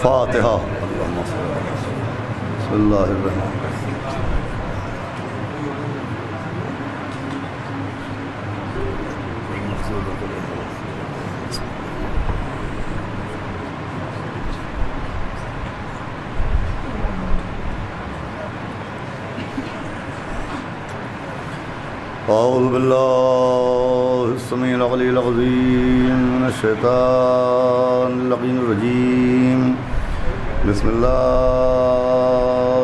فاتحہ۔ بسم اللہ الرحمن الرحیم۔ اعوذ باللہ السمیع العلی العظیم من الشیطان اللعین الرجیم، بسم اللہ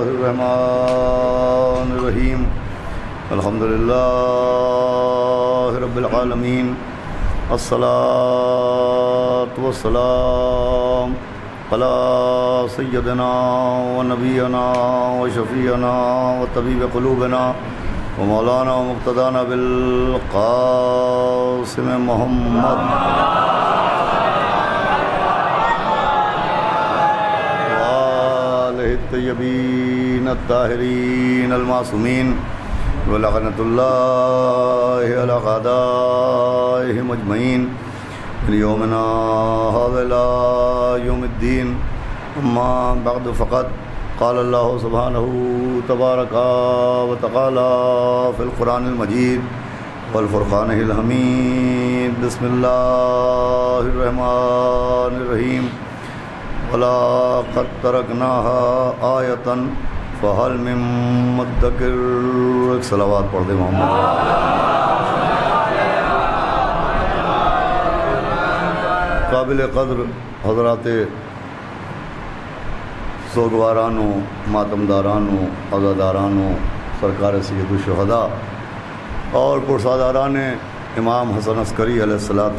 الرحمن الرحیم، الحمدللہ رب العالمین، الصلاۃ والسلام علی سیدنا و نبینا و شفیعنا و طبیب قلوبنا ومولانا ومقتدانا بالقاسم محمد وآلہ الطیبین الطاہرین المعصومین ولعنۃ اللہ علی اعدائہم اجمعین یومنا ھذا الی یوم الدین۔ اما بعد فقط قال اللہ سبحانہ تبارک و تعالی فی القرآن المجید والفرقان الحمید، بسم اللہ الرحمن الرحیم، وَلَقَدْ تَرَكْنَاهَا آیَةً فَهَلْ مِن مُدَّکِرٍ۔ ایک صلوات پڑھ دیں محمد۔ قابل قدر حضرات سوگوارانوں، ماتمدارانوں، عزادارانوں، سرکار سید الشہداء اور پرساداران امام حسن عسکری علیہ السلام،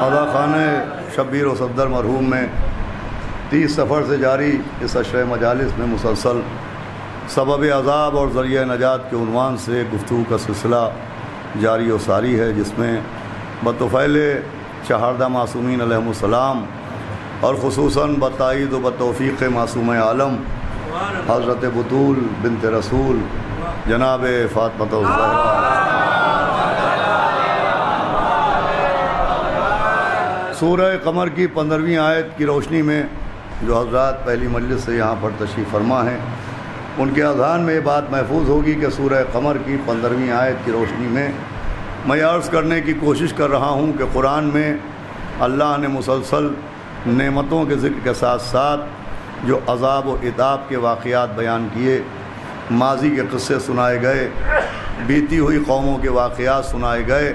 ادا خانہ شبیر و صفدر مرحوم میں 30 سفر سے جاری اس عشرہ مجالس میں مسلسل سبب عذاب اور ذریعہ نجات کے عنوان سے گفتگو کا سلسلہ جاری و ساری ہے، جس میں بطفیل چہاردہ معصومین علیہم السلام اور خصوصاً بتائید و بتوفیق معصوم عالم حضرت بطول بنت رسول جناب فاطمہ الزہرا سورہ قمر کی 15ویں آیت کی روشنی میں جو حضرات پہلی مجلس سے یہاں پر تشریف فرما ہیں، ان کے اذہان میں یہ بات محفوظ ہوگی کہ سورہ قمر کی 15ویں آیت کی روشنی میں میں عرض کرنے کی کوشش کر رہا ہوں کہ قرآن میں اللہ نے مسلسل نعمتوں کے ذکر کے ساتھ ساتھ جو عذاب و عذاب کے واقعات بیان کیے، ماضی کے قصے سنائے گئے، بیتی ہوئی قوموں کے واقعات سنائے گئے،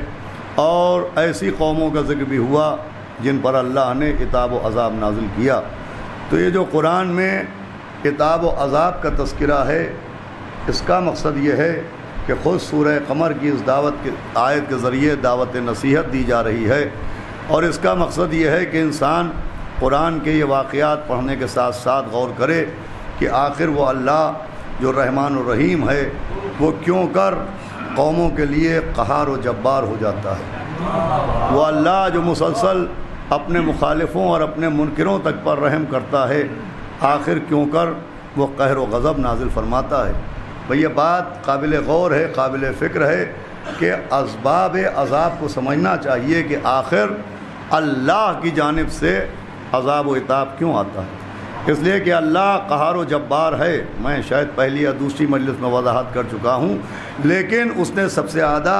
اور ایسی قوموں کا ذکر بھی ہوا جن پر اللہ نے عذاب و عذاب نازل کیا۔ تو یہ جو قرآن میں عذاب و عذاب کا تذکرہ ہے، اس کا مقصد یہ ہے کہ خود سورہ قمر کی اس دعوت کے آیت کے ذریعے دعوت نصیحت دی جا رہی ہے، اور اس کا مقصد یہ ہے کہ انسان قرآن کے یہ واقعات پڑھنے کے ساتھ ساتھ غور کرے کہ آخر وہ اللہ جو رحمان و رحیم ہے، وہ کیوں کر قوموں کے لیے قہار و جبار ہو جاتا ہے۔ وہ اللہ جو مسلسل اپنے مخالفوں اور اپنے منکروں تک پر رحم کرتا ہے، آخر کیوں کر وہ قہر و غضب نازل فرماتا ہے۔ بھئی یہ بات قابل غور ہے، قابل فکر ہے کہ اسباب عذاب کو سمجھنا چاہیے کہ آخر اللہ کی جانب سے عذاب و عتاب کیوں آتا ہے۔ اس لیے کہ اللہ قہار و جبار ہے، میں شاید پہلی یا دوسری مجلس میں وضاحت کر چکا ہوں، لیکن اس نے سب سے زیادہ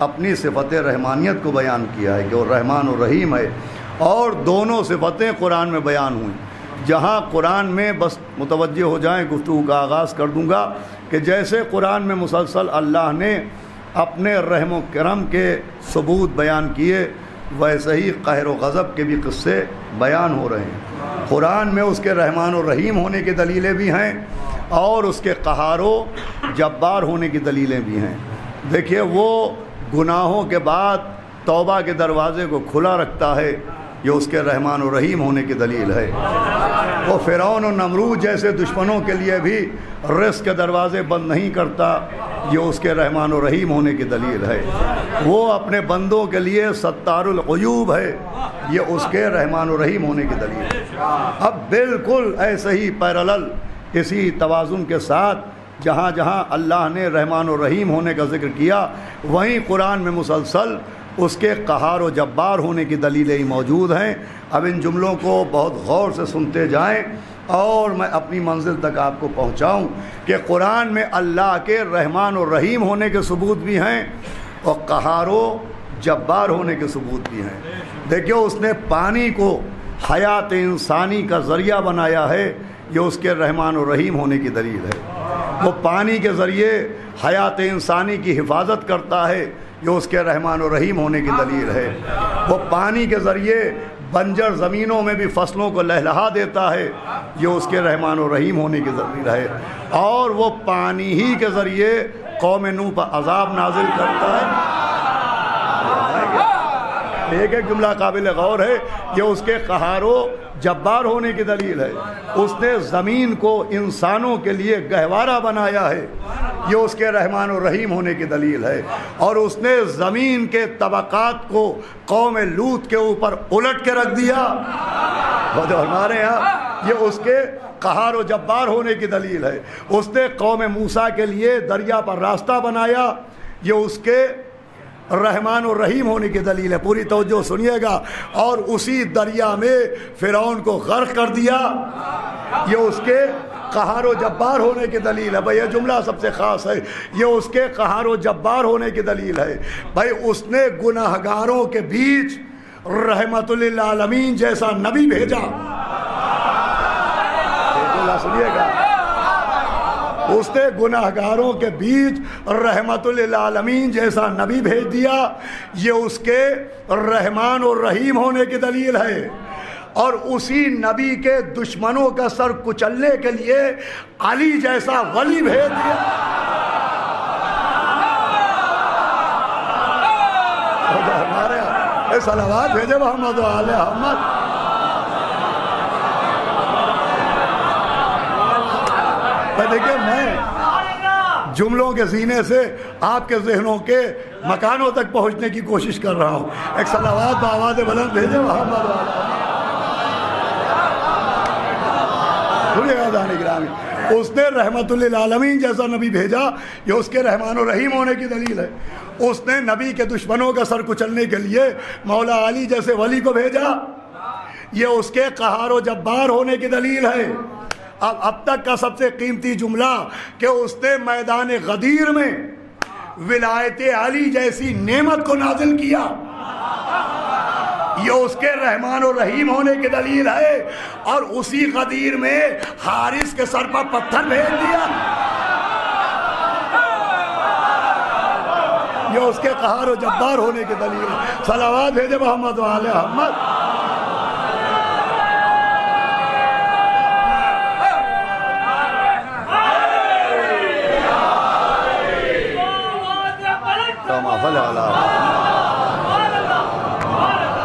اپنی صفت رحمانیت کو بیان کیا ہے کہ وہ رحمان و رحیم ہے، اور دونوں صفتیں قرآن میں بیان ہوئیں۔ جہاں قرآن میں بس متوجہ ہو جائیں، گفتگو کا آغاز کر دوں گا کہ جیسے قرآن میں مسلسل اللہ نے اپنے رحم و کرم کے ثبوت بیان کیے، ویسے ہی قہر و غضب کے بھی قصے بیان ہو رہے ہیں۔ قرآن میں اس کے رحمان و رحیم ہونے کی دلیلیں بھی ہیں، اور اس کے قہار و جبار ہونے کی دلیلیں بھی ہیں۔ دیکھیے، وہ گناہوں کے بعد توبہ کے دروازے کو کھلا رکھتا ہے، یہ اس کے رحمان و رحیم ہونے کی دلیل ہے۔ وہ فرعون و نمرود جیسے دشمنوں کے لیے بھی رزق کے دروازے بند نہیں کرتا، یہ اس کے رحمان و رحیم ہونے کی دلیل ہے۔ وہ اپنے بندوں کے لیے ستار العیوب ہے، یہ اس کے رحمان و رحیم ہونے کی دلیل ہے۔ اب بالکل ایسے ہی پیرالل، اسی توازن کے ساتھ جہاں جہاں اللہ نے رحمان و رحیم ہونے کا ذکر کیا، وہیں قرآن میں مسلسل اس کے قہار و جبار ہونے کی دلیلیں موجود ہیں۔ اب ان جملوں کو بہت غور سے سنتے جائیں اور میں اپنی منزل تک آپ کو پہنچاؤں کہ قرآن میں اللہ کے رحمان و رحیم ہونے کے ثبوت بھی ہیں اور قہار و جبار ہونے کے ثبوت بھی ہیں۔ دیکھیے اس نے پانی کو حیات انسانی کا ذریعہ بنایا ہے، یہ اس کے رحمان و رحیم ہونے کی دلیل ہے۔ وہ پانی کے ذریعے حیات انسانی کی حفاظت کرتا ہے، یہ اس کے رحمان و رحیم ہونے کی دلیل ہے۔ وہ پانی کے ذریعے بنجر زمینوں میں بھی فصلوں کو لہلہا دیتا ہے، یہ اس کے رحمان و رحیم ہونے کی دلیل ہے۔ اور وہ پانی ہی کے ذریعے قوم نوح پر عذاب نازل کرتا ہے۔ ایک ایک جملہ قابل غور ہے، یہ اس کے قہار و جبار ہونے کی دلیل ہے۔ اس نے زمین کو انسانوں کے لیے گہوارہ بنایا ہے، یہ اس کے رحمان و رحیم ہونے کی دلیل ہے۔ اور اس نے زمین کے طبقات کو قوم لوط کے اوپر الٹ کے رکھ دیا، ہمارے ہاں یہ اس کے قہار و جبار ہونے کی دلیل ہے۔ اس نے قوم موسیٰ کے لیے دریا پر راستہ بنایا، یہ اس کے رحمان و رحیم ہونے کی دلیل ہے۔ پوری توجہ سنیے گا۔ اور اسی دریا میں فرعون کو غرق کر دیا، یہ اس کے قہار و جبار ہونے کی دلیل ہے۔ بھائی یہ جملہ سب سے خاص ہے، یہ اس کے قہار و جبار ہونے کی دلیل ہے۔ بھائی اس نے گناہگاروں کے بیچ رحمت للعالمین جیسا نبی بھیجا، سنیے گا، اس نے گناہگاروں کے بیچ رحمت للعالمین جیسا نبی بھیج دیا، یہ اس کے رحمان اور رحیم ہونے کی دلیل ہے۔ اور اسی نبی کے دشمنوں کا سر کچلنے کے لیے علی جیسا ولی بھیج دیا۔ ہمارے صلوات بھیجے محمد و آل محمد۔ دیکھیں میں جملوں کے سینے سے آپ کے ذہنوں کے مکانوں تک پہنچنے کی کوشش کر رہا ہوں۔ ایک صلوات بآواز بلند بھیجے محمد و آل محمد۔ اس نے رحمت للعالمین جیسا نبی بھیجا، یہ اس کے رحمان و رحیم ہونے کی دلیل ہے۔ اس نے نبی کے دشمنوں کا سر کچلنے کے لیے مولا علی جیسے ولی کو بھیجا، یہ اس کے قہار و جبار ہونے کی دلیل ہے۔ اب تک کا سب سے قیمتی جملہ کہ اس نے میدان غدیر میں ولایت علی جیسی نعمت کو نازل کیا، یہ اس کے رحمان و رحیم ہونے کی دلیل ہے۔ اور اسی غدیر میں حارث کے سر پر پتھر بھیج دیا، یہ اس کے قہار و جبار ہونے کی دلیل ہے۔ صلوات بھیجے محمد و آل محمد۔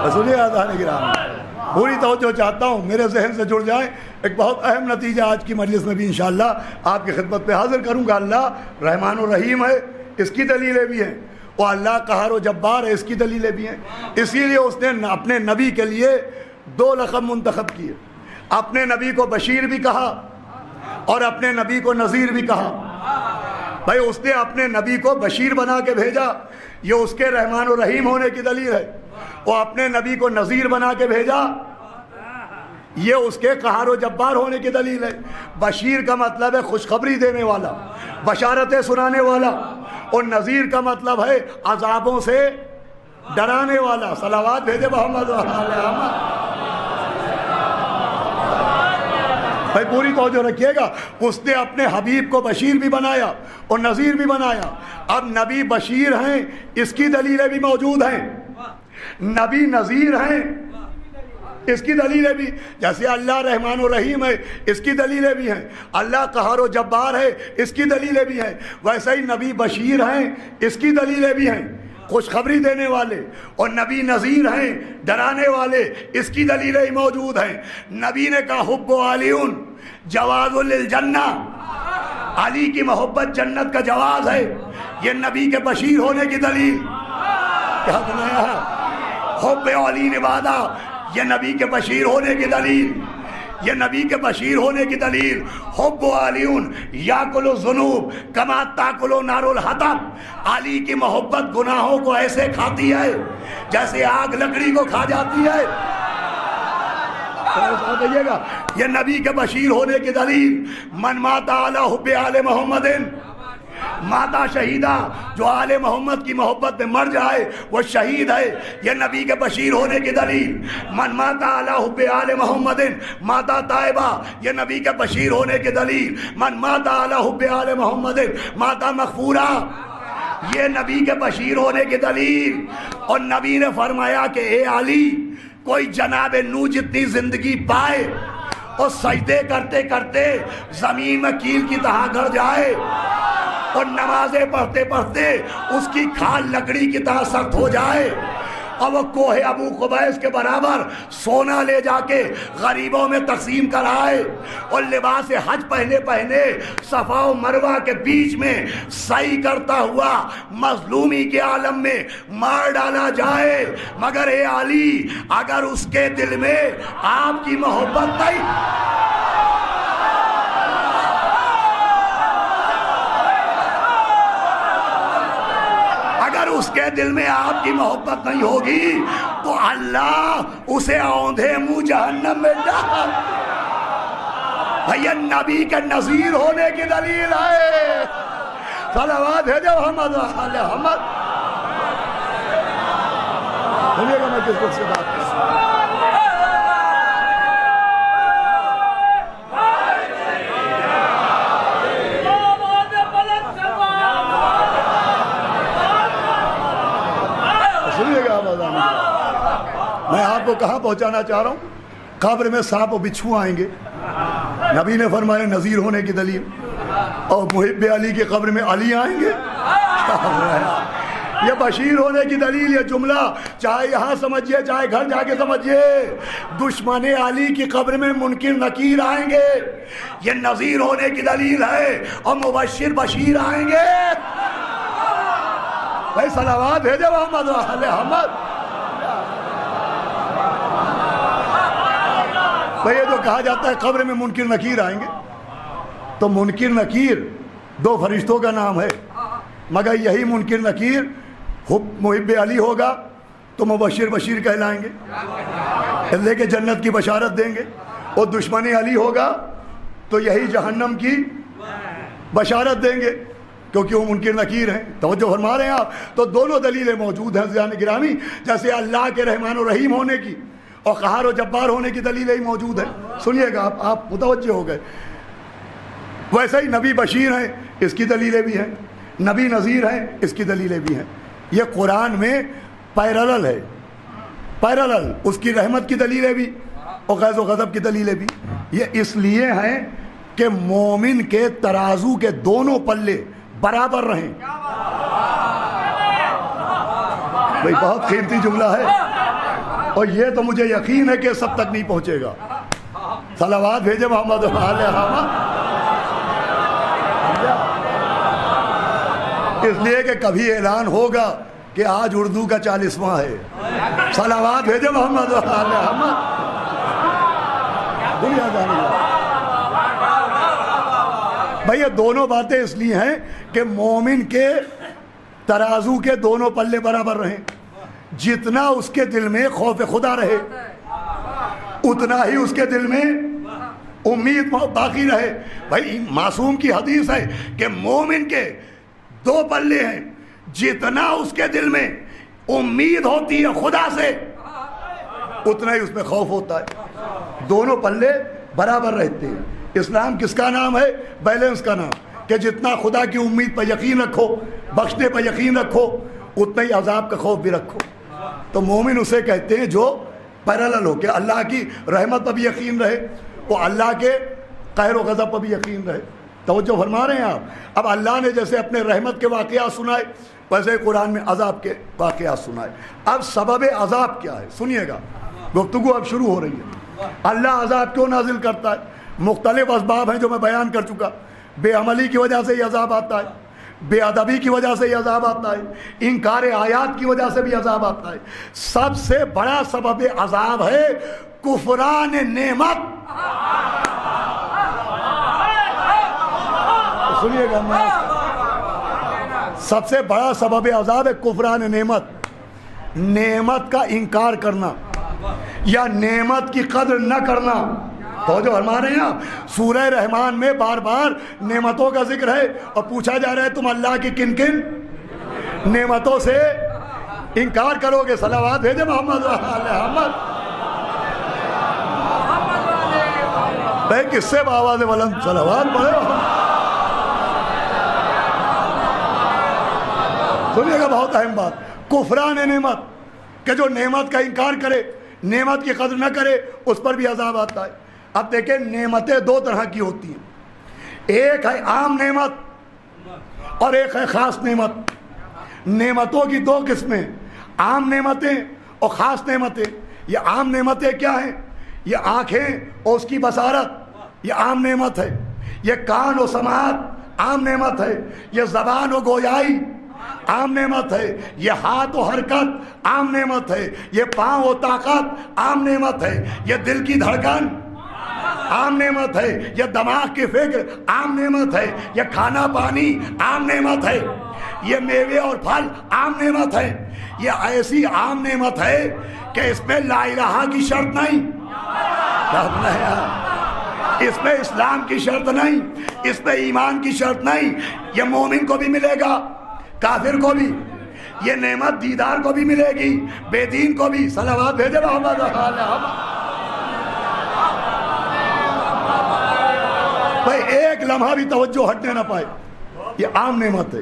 رسول اعظم کرام، پوری توجہ چاہتا ہوں، میرے ذہن سے جڑ جائیں۔ ایک بہت اہم نتیجہ آج کی مجلس میں بھی انشاءاللہ آپ کی خدمت پہ حاضر کروں گا۔ اللہ رحمان و رحیم ہے، اس کی دلیلیں بھی ہیں، وہ اللہ قہار و جبار ہے، اس کی دلیلیں بھی ہیں۔ اسی لیے اس نے اپنے نبی کے لیے 2 لقب منتخب کیے، اپنے نبی کو بشیر بھی کہا اور اپنے نبی کو نذیر بھی کہا۔ بھائی اس نے اپنے نبی کو بشیر بنا کے بھیجا، یہ اس کے رحمان و رحیم ہونے کی دلیل ہے۔ وہ اپنے نبی کو نذیر بنا کے بھیجا، یہ اس کے قہار و جبار ہونے کی دلیل ہے۔ بشیر کا مطلب ہے خوشخبری دینے والا، بشارتیں سنانے والا، اور نذیر کا مطلب ہے عذابوں سے ڈرانے والا۔ صلوات بھیجے محمد و آل محمد۔ بھائی پوری توجہ رکھیے گا، اس نے اپنے حبیب کو بشیر بھی بنایا اور نذیر بھی بنایا۔ اب نبی بشیر ہیں، اس کی دلیلیں بھی موجود ہیں، نبی نذیر ہیں، اس کی دلیلیں بھی، جیسے اللہ رحمان و رحیم ہے، اس کی دلیلیں بھی ہیں، اللہ قہار و جبار ہے، اس کی دلیلیں بھی ہیں، ویسے ہی نبی بشیر ہیں، اس کی دلیلیں بھی ہیں، خوشخبری دینے والے، اور نبی نذیر ہیں، ڈرانے والے، اس کی دلیلیں ہی موجود ہیں۔ نبی نے کہا حب علی جواز للجنہ، علی کی محبت جنت کا جواز ہے، یہ نبی کے بشیر ہونے کی دلیل۔ کیا بنایا؟ حب علی نبادہ، یہ نبی کے بشیر ہونے کی دلیل۔ یہ نبی کے بشیر ہونے کی دلیل، حب علیون یاکل الذنوب کما تاکل نار الحطب، علی کی محبت گناہوں کو ایسے کھاتی ہے جیسے آگ لکڑی کو کھا جاتی ہے۔ کہیے گا یہ نبی کے بشیر ہونے کی دلیل، من مات علی حب آل محمد، ماتا شہیدہ، جو آل محمد کی محبت میں مر جائے وہ شہید ہے، یہ نبی کے بشیر ہونے کی دلیل، من ماتا علی حب آل محمد ماتا طائبہ، یہ نبی کے بشیر ہونے کی دلیل، من ماتا علی حب آل محمد ماتا مغفورہ، یہ نبی کے بشیر ہونے کی دلیل۔ اور نبی نے فرمایا کہ اے علی، کوئی جناب نو جتنی زندگی پائے اور سجدے کرتے کرتے زمین میں کیل کی طرح گڑ جائے اور نمازیں پڑھتے پڑھتے اس کی کھال لکڑی کی طرح سخت ہو جائے اور وہ کوہ ابو قبیس کے برابر سونا لے جا کے غریبوں میں تقسیم کرائے اور لباس حج پہنے صفا و مروہ کے بیچ میں سعی کرتا ہوا مظلومی کے عالم میں مار ڈالا جائے، مگر اے علی، اگر اس کے دل میں آپ کی محبت نہیں، اس کے دل میں آپ کی محبت نہیں ہوگی تو اللہ اسے اوندھے منہ جہنم میں ڈال۔ بھیا نبی کے نذیر ہونے کی دلیل ہے، صلوات ہے جو محمد محمد۔ سنیے گا میں کس کو سے بات کروں، میں آپ کو کہاں پہنچانا چاہ رہا ہوں؟ قبر میں سانپ و بچھو آئیں گے، نبی نے فرمایا نذیر ہونے کی دلیل، اور محب علی کی قبر میں علی آئیں گے، یہ بشیر ہونے کی دلیل۔ یہ جملہ چاہے یہاں سمجھیے چاہے گھر جا کے سمجھیے، دشمن علی کی قبر میں منکر نکیر آئیں گے، یہ نذیر ہونے کی دلیل ہے، اور مبشر بشیر آئیں گے۔ بھائی صلوات بھیجے محمد محمد۔ بھئی یہ جو کہا جاتا ہے قبر میں منکر نکیر آئیں گے، تو منکر نکیر دو فرشتوں کا نام ہے، مگر یہی منکر نکیر محب علی ہوگا تو مبشر بشیر کہلائیں گے، اللہ کے جنت کی بشارت دیں گے، اور دشمن علی ہوگا تو یہی جہنم کی بشارت دیں گے، کیونکہ وہ منکر نکیر ہیں۔ توجہ فرما رہے ہیں آپ؟ تو دونوں دلیلیں موجود ہیں عزیزان گرامی، جیسے اللہ کے رحمان و رحیم ہونے کی اور قہار و جبار ہونے کی دلیلیں ہی موجود ہیں۔ سنیے گا آپ متوجہ ہو گئے۔ ویسے ہی نبی بشیر ہیں، اس کی دلیلیں بھی ہیں، نبی نذیر ہیں، اس کی دلیلیں بھی ہیں۔ یہ قرآن میں پیرالل ہے، پیرالل، اس کی رحمت کی دلیلیں بھی اور غیظ و غضب کی دلیلیں بھی۔ یہ اس لیے ہیں کہ مومن کے ترازو کے دونوں پلے برابر رہیں۔ بھئی بہت قیمتی جملہ ہے، اور یہ تو مجھے یقین ہے کہ سب تک نہیں پہنچے گا۔ صلوات بھیجے محمد اس لیے کہ کبھی اعلان ہوگا کہ آج اردو کا 40واں ہے۔ صلوات بھیجے محمد دنیا جانے۔ بھئی یہ دونوں باتیں اس لیے ہیں کہ مومن کے ترازو کے دونوں پلے برابر رہیں، جتنا اس کے دل میں خوف خدا رہے اتنا ہی اس کے دل میں امید باقی رہے۔ بھائی معصوم کی حدیث ہے کہ مومن کے دو پلے ہیں، جتنا اس کے دل میں امید ہوتی ہے خدا سے اتنا ہی اس میں خوف ہوتا ہے، دونوں پلے برابر رہتے ہیں۔ اسلام کس کا نام ہے؟ بیلنس کا نام، کہ جتنا خدا کی امید پر یقین رکھو، بخشنے پر یقین رکھو، اتنا ہی عذاب کا خوف بھی رکھو۔ تو مومن اسے کہتے ہیں جو پیرالل ہو، کہ اللہ کی رحمت پر بھی یقین رہے اور اللہ کے قہر و غضب پر بھی یقین رہے۔ توجہ فرما رہے ہیں آپ؟ اب اللہ نے جیسے اپنے رحمت کے واقعات سنائے، ویسے قرآن میں عذاب کے واقعات سنائے۔ اب سبب عذاب کیا ہے سنیے گا، گفتگو اب شروع ہو رہی ہے۔ اللہ عذاب کیوں نازل کرتا ہے؟ مختلف اسباب ہیں جو میں بیان کر چکا۔ بے عملی کی وجہ سے یہ عذاب آتا ہے، بے ادبی کی وجہ سے یہ عذاب آتا ہے، انکار آیات کی وجہ سے بھی عذاب آتا ہے۔ سب سے بڑا سبب عذاب ہے کفران نعمت سنیے گا، سب سے بڑا سبب عذاب ہے کفران نعمت، نعمت کا انکار کرنا یا نعمت کی قدر نہ کرنا۔ تو جو فرما رہے ہیں سورہ رحمان میں بار بار نعمتوں کا ذکر ہے اور پوچھا جا رہا ہے تم اللہ کی کن کن نعمتوں سے انکار کرو گے؟ صلوات بھیجے محمد محمد بھائی، کس سے بآواز بلند صلوات پڑھے؟ سنیے گا، بہت اہم بات، کفران نعمت، کہ جو نعمت کا انکار کرے، نعمت کی قدر نہ کرے، اس پر بھی عذاب آتا ہے۔ اب دیکھیں نعمتیں دو طرح کی ہوتی ہیں، ایک ہے عام نعمت اور ایک ہے خاص نعمت۔ نعمتوں کی دو قسمیں، عام نعمتیں اور خاص نعمتیں۔ یہ عام نعمتیں کیا ہیں؟ یہ آنکھیں اور اس کی بصارت، یہ عام نعمت ہے۔ یہ کان و سماعت عام نعمت ہے۔ یہ زبان و گویائی عام نعمت ہے۔ یہ ہاتھ و حرکت عام نعمت ہے۔ یہ پاؤں و طاقت عام نعمت ہے۔ یہ دل کی دھڑکن عام نعمت ہے۔ یہ دماغ کی فکر عام نعمت ہے۔ یہ کھانا پانی عام نعمت ہے۔ یہ میوے اور پھل عام نعمت ہے۔ یہ ایسی عام نعمت ہے کہ اس میں لا الہ کی شرط نہیں، اس میں اسلام کی شرط نہیں، اس میں ایمان کی شرط نہیں۔ یہ مومن کو بھی ملے گا، کافر کو بھی۔ یہ نعمت دیدار کو بھی ملے گی، بے دین کو بھی۔ صلوات بھیجے محمد۔ بھائی ایک لمحہ بھی توجہ ہٹنے نہ پائے۔ یہ عام نعمت ہے،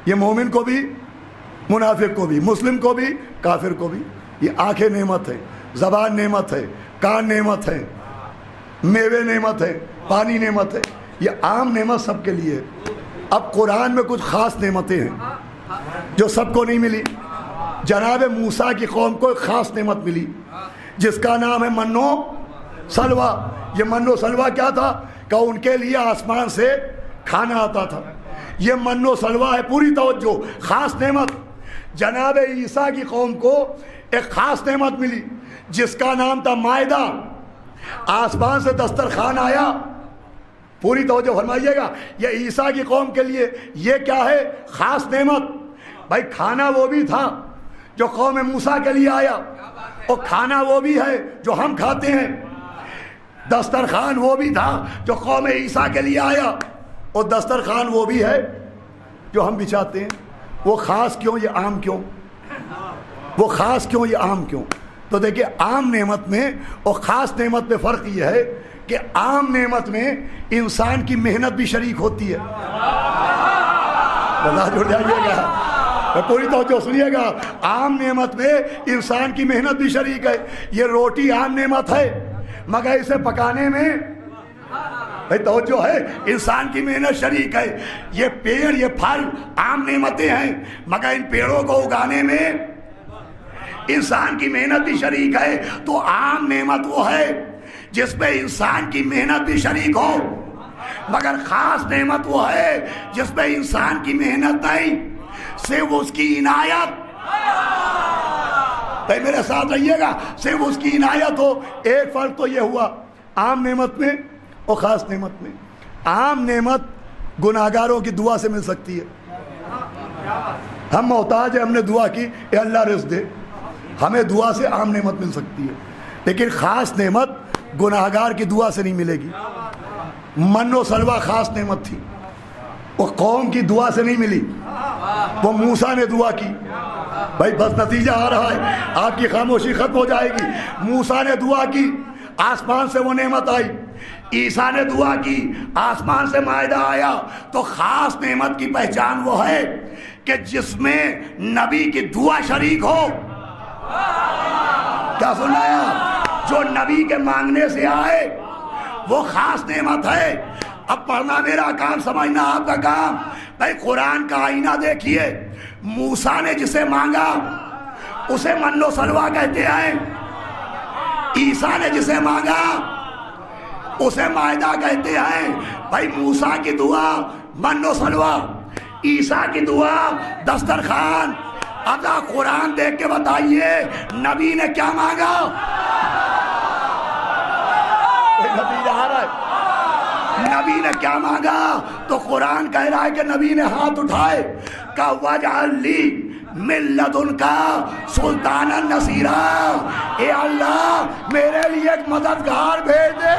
یہ مومن کو بھی، منافق کو بھی، مسلم کو بھی، کافر کو بھی۔ یہ آنکھیں نعمت ہے، زبان نعمت ہے، کان نعمت ہے، میوے نعمت ہے، پانی نعمت ہے۔ یہ عام نعمت سب کے لیے ہے۔ اب قرآن میں کچھ خاص نعمتیں ہیں جو سب کو نہیں ملی۔ جناب موسیٰ کی قوم کو ایک خاص نعمت ملی جس کا نام ہے من و سلویٰ۔ یہ من و سلویٰ کیا تھا؟ کہ ان کے لیے آسمان سے کھانا آتا تھا۔ یہ من و سلویٰ ہے، پوری توجہ، خاص نعمت۔ جناب عیسیٰ کی قوم کو ایک خاص نعمت ملی جس کا نام تھا مائدہ۔ آسمان سے دسترخوان آیا، پوری توجہ فرمائیے گا۔ یہ عیسیٰ کی قوم کے لیے یہ کیا ہے؟ خاص نعمت۔ بھائی کھانا وہ بھی تھا جو قوم موسیٰ کے لیے آیا، اور کھانا وہ بھی ہے جو ہم کھاتے ہیں۔ دسترخوان وہ بھی تھا جو قوم عیسیٰ کے لیے آیا، اور دسترخوان وہ بھی ہے جو ہم بچھاتے ہیں۔ وہ خاص کیوں، یہ عام کیوں؟ وہ خاص کیوں، یہ عام کیوں؟ تو دیکھیں عام نعمت میں اور خاص نعمت میں فرق یہ ہے کہ عام نعمت میں انسان کی محنت بھی شریک ہوتی ہے۔ اللہ جڑ جائیے گا، پوری توجہ سنیے گا۔ عام نعمت میں انسان کی محنت بھی شریک ہے۔ یہ روٹی عام نعمت ہے مگر اسے پکانے میں بھائی توجہ ہے، انسان کی محنت شریک ہے۔ یہ پیڑ، یہ پھل عام نعمتیں ہیں مگر ان پیڑوں کو اگانے میں انسان کی محنت بھی شریک ہے۔ تو عام نعمت وہ ہے جس میں انسان کی محنت بھی شریک ہو، مگر خاص نعمت وہ ہے جس میں انسان کی محنت نہیں، صرف اس کی عنایت۔ بھائی میرے ساتھ رہیے گا، صرف اس کی عنایت ہو۔ ایک فرق تو یہ ہوا عام نعمت میں اور خاص نعمت میں۔ عام نعمت گناہگاروں کی دعا سے مل سکتی ہے۔ ہم محتاج ہیں، ہم نے دعا کی، اے اللہ رزق دے، ہمیں دعا سے عام نعمت مل سکتی ہے۔ لیکن خاص نعمت گناہگار کی دعا سے نہیں ملے گی۔ من و سلویٰ خاص نعمت تھی، وہ قوم کی دعا سے نہیں ملی، وہ موسیٰ نے دعا کی۔ بھائی بس نتیجہ آ رہا ہے، آپ کی خاموشی ختم ہو جائے گی۔ موسیٰ نے دعا کی، آسمان سے وہ نعمت آئی۔ عیسیٰ نے دعا کی، آسمان سے مائدہ آیا۔ تو خاص نعمت کی پہچان وہ ہے کہ جس میں نبی کی دعا شریک ہو۔ کیا سنایا؟ جو نبی کے مانگنے سے آئے وہ خاص نعمت ہے۔ اب پڑھنا میرا کام، سمجھنا آپ کا کام۔ بھائی قرآن کا آئینہ دیکھیے، موسیٰ نے جسے مانگا اسے من و سلویٰ کہتے ہیں۔ عیسیٰ نے جسے مانگا اسے مائدہ کہتے ہیں۔ بھائی موسیٰ کی دعا من و سلویٰ، عیسیٰ کی دعا دسترخوان۔ اب قرآن دیکھ کے بتائیے نبی نے کیا مانگا؟ نبی نبی نے کیا مانگا؟ تو قرآن کہہ رہا ہے کہ نبی نے ہاتھ اٹھائے کہ وَاجْعَلْ لِي مِن لَدُنْكَ سُلْطَانًا نَصِيرًا، اے اللہ میرے لیے ایک مددگار بھیج دے۔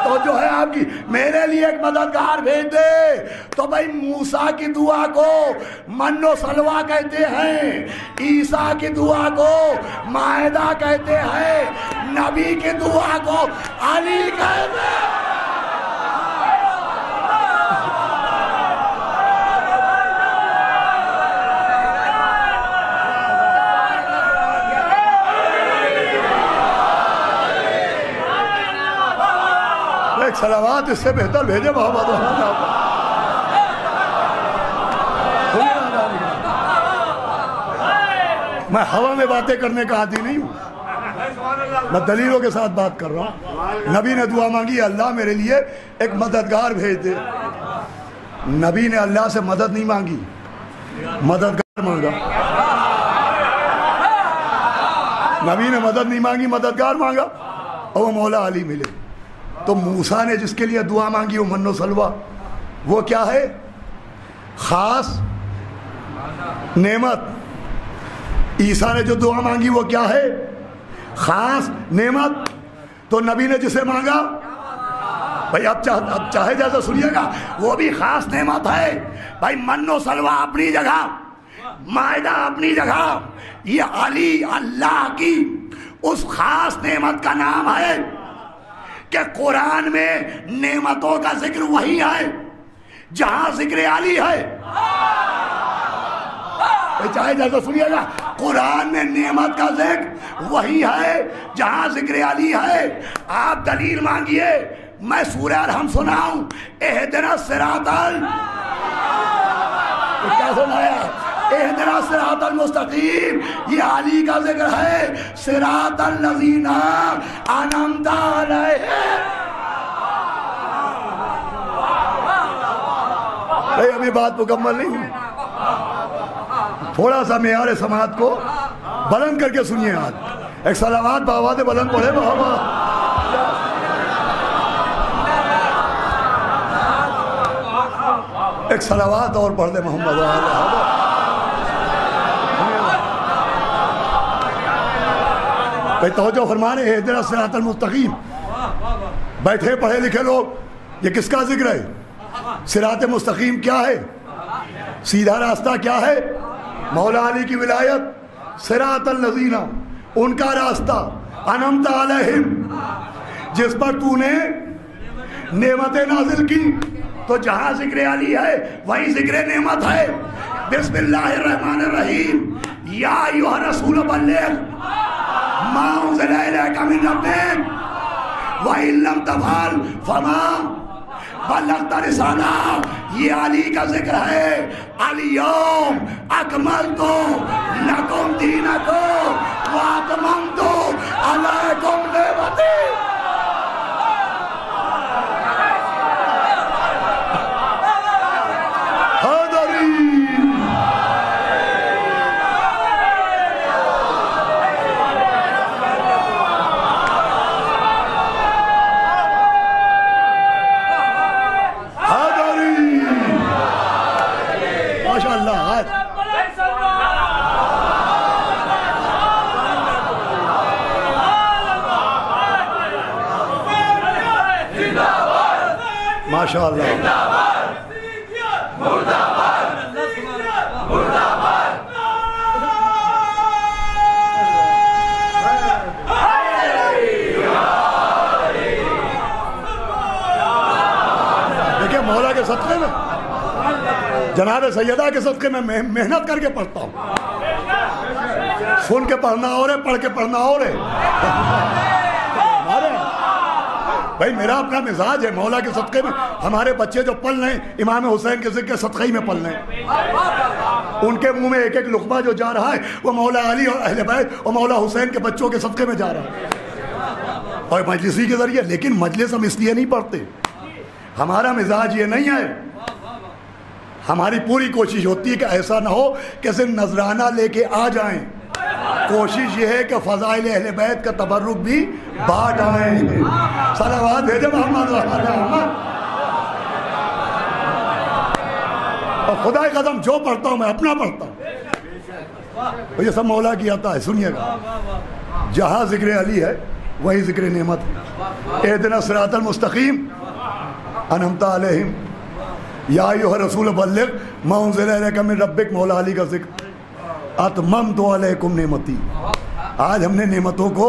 تو جو ہے آپ کی، میرے لیے ایک مددگار بھیج دے۔ تو بھائی موسیٰ کی دعا کو من و سلوہ کہتے ہیں، عیسیٰ کی دعا کو مائدہ کہتے ہیں، نبی کی دعا کو علی کہتے ہیں۔ ایک صلوات اس سے بہتر بھیجے محمد میں ہوا میں باتیں کرنے کا عادی نہیں ہوں، میں دلیلوں کے ساتھ بات کر رہا ہوں۔ نبی نے دعا مانگی اللہ میرے لیے ایک مددگار بھیج دے۔ نبی نے اللہ سے مدد نہیں مانگی، مددگار مانگا۔ نبی نے مدد نہیں مانگی، مددگار مانگا، اور وہ مولا علی ملے۔ تو موسیٰ نے جس کے لیے دعا مانگی وہ من و سلوہ، وہ کیا ہے؟ خاص نعمت۔ عیسیٰ نے جو دعا مانگی وہ کیا ہے؟ خاص نعمت۔ تو نبی نے جسے مانگا، بھائی اب چاہے جیسا سنیے گا، وہ بھی خاص نعمت ہے۔ بھائی من و سلوہ اپنی جگہ، مائدہ اپنی جگہ، یہ علی اللہ کی اس خاص نعمت کا نام ہے کہ قرآن میں نعمتوں کا ذکر وہی ہے جہاں ذکر علی ہے۔ چاہے جیسا سنیے گا، قرآن میں نعمت کا ذکر وہی ہے جہاں ذکر علی ہے۔ آپ دلیل مانگیے، میں سورہ ارحم سناؤں، اہدنا الصراط کیا سنایا؟ اہدنا الصراط المستقیم، یہ علی کا ذکر ہے۔ صراط الذین انعمت علیہم۔ ابھی بات مکمل نہیں ہوئی، تھوڑا سا معیار سماعت کو بلند کر کے سنیے۔ آج ایک صلوات بآواز بلند پڑھے محمد۔ ایک صلوات اور پڑھ دے محمد۔ بھائی توجہ فرمانے، اہدنا الصراط المستقیم۔ بیٹھے پڑھے لکھے لوگ، یہ کس کا ذکر ہے؟ صراط مستقیم کیا ہے؟ سیدھا راستہ کیا ہے؟ مولا علی کی ولایت۔ صراط الذین، ان کا راستہ، انعمت علیہم، جس پر تو نے نعمتیں نازل کی۔ تو جہاں ذکر علی ہے وہیں ذکر نعمت ہے۔ بسم اللہ الرحمن الرحیم، یا ایھا الرسول بلغ ما انزل الیک من ربک وَإِن لَمْ تَفْعَلْ فَمَا بَلَّغْتَ رِسَالَتَهُ۔ یہ علی کا ذکر ہے۔ الْيَوْمَ أَكْمَلْتُ لَكُمْ دِينَكُمْ وَأَتْمَمْتُ عَلَيْكُمْ نِعْمَتِي۔ ماشاء اللہ۔ دیکھیں مولا کے صدقے میں، جناب سیدہ کے صدقے میں محنت کر کے پڑھتا ہوں۔ سن کے پڑھنا اور ہے، پڑھ کے پڑھنا اور ہے۔ بھائی میرا اپنا مزاج ہے، مولا کے صدقے میں ہمارے بچے جو پل رہے ہیں امام حسین کے ذکر صدقے ہی میں پل رہے ہیں۔ ان کے منہ میں ایک ایک لقمہ جو جا رہا ہے وہ مولا علی اور اہل بیت اور مولا حسین کے بچوں کے صدقے میں جا رہا ہے، اور مجلسی کے ذریعے۔ لیکن مجلس ہم اس لیے نہیں پڑھتے، ہمارا مزاج یہ نہیں ہے۔ ہماری پوری کوشش ہوتی ہے کہ ایسا نہ ہو کہ صرف نذرانہ لے کے آ جائیں، کوشش یہ ہے کہ فضائل اہل بیت کا تبرک بھی بانٹ آئیں. صلوات بھیجے محمد محمد. اور خدا کی قسم جو پڑھتا ہوں میں اپنا پڑھتا ہوں. یہ سب مولا کی عطا ہے. سنیے گا, جہاں ذکر علی ہے وہی ذکر نعمت ہے. اہدنا الصراط المستقیم انعمت علیہم یا ایھا الرسول بلغ ما انزل الیک من ربک. مولا علی کا ذکر. اتممت علیکم نعمتی. آج ہم نے نعمتوں کو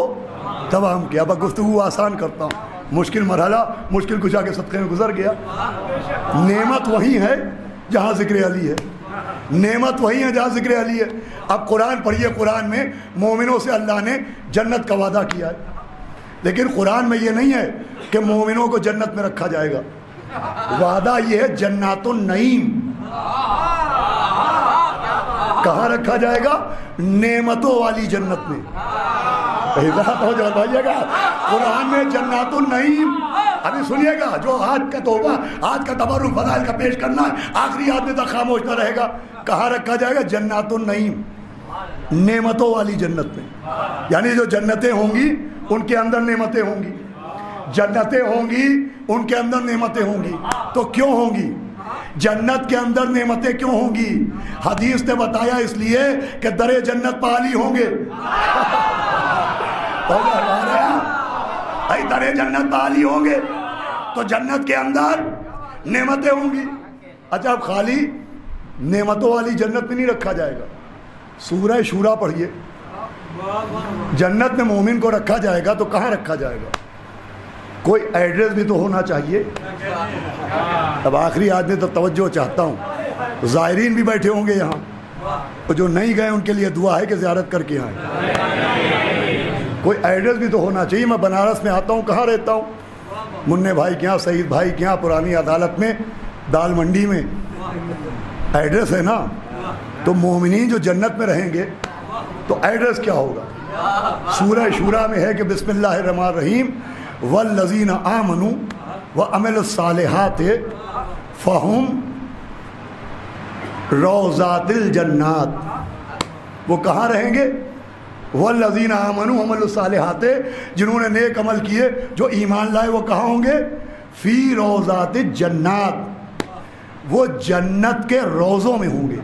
تمام کیا. اب گفتگو آسان کرتا ہوں. مشکل مرحلہ مشکل کشا کے صدقے میں گزر گیا. نعمت وہی ہے جہاں ذکر علی ہے. نعمت وہی ہے جہاں ذکر علی ہے. اب قرآن پڑھیے. قرآن میں مومنوں سے اللہ نے جنت کا وعدہ کیا ہے, لیکن قرآن میں یہ نہیں ہے کہ مومنوں کو جنت میں رکھا جائے گا. وعدہ یہ ہے جنات النعیم. کہاں رکھا جائے گا؟ نعمتوں والی جنت میں. ہو جائے گا قرآن میں جنات النعیم. ابھی سنیے گا, جو آج کا توبہ آج کا تبرک فضائل کا پیش کرنا ہے, آخری آدمی تک خاموش نہ رہے گا. کہاں رکھا جائے گا؟ جنات النعیم, نعمتوں والی جنت میں. یعنی جو جنتیں ہوں گی ان کے اندر نعمتیں ہوں گی. جنتیں ہوں گی ان کے اندر نعمتیں ہوں گی. تو کیوں ہوں گی جنت کے اندر نعمتیں؟ کیوں ہوں گی؟ حدیث نے بتایا اس لیے کہ در جنت پالی ہوں گے. در جنت پالی ہوں گے تو جنت کے اندر نعمتیں ہوں گی. اچھا, اب خالی نعمتوں والی جنت میں نہیں رکھا جائے گا. سورہ شورا پڑھیے. جنت میں مومن کو رکھا جائے گا تو کہاں رکھا جائے گا؟ کوئی ایڈریس بھی تو ہونا چاہیے. اب آخری آدمی تو توجہ چاہتا ہوں. زائرین بھی بیٹھے ہوں گے یہاں, تو جو نہیں گئے ان کے لیے دعا ہے کہ زیارت کر کے آئیں. کوئی ایڈریس بھی تو ہونا چاہیے. میں بنارس میں آتا ہوں, کہاں رہتا ہوں؟ منع بھائی کے یہاں, سعید بھائی کے یہاں, پرانی عدالت میں, دال منڈی میں. ایڈریس ہے نا. تو مومنین جو جنت میں رہیں گے تو ایڈریس کیا ہوگا؟ سورہ شورا میں ہے کہ بسم اللہ الرحمن الرحیم والذین آمنوا وعملوا الصالحات فہم روضات الجنات. وہ کہاں رہیں گے؟ والذین آمنوا وعملوا الصالحات, جنہوں نے نیک عمل کیے, جو ایمان لائے, وہ کہاں ہوں گے؟ فی روضات الجنات. وہ جنت کے روضوں میں ہوں گے.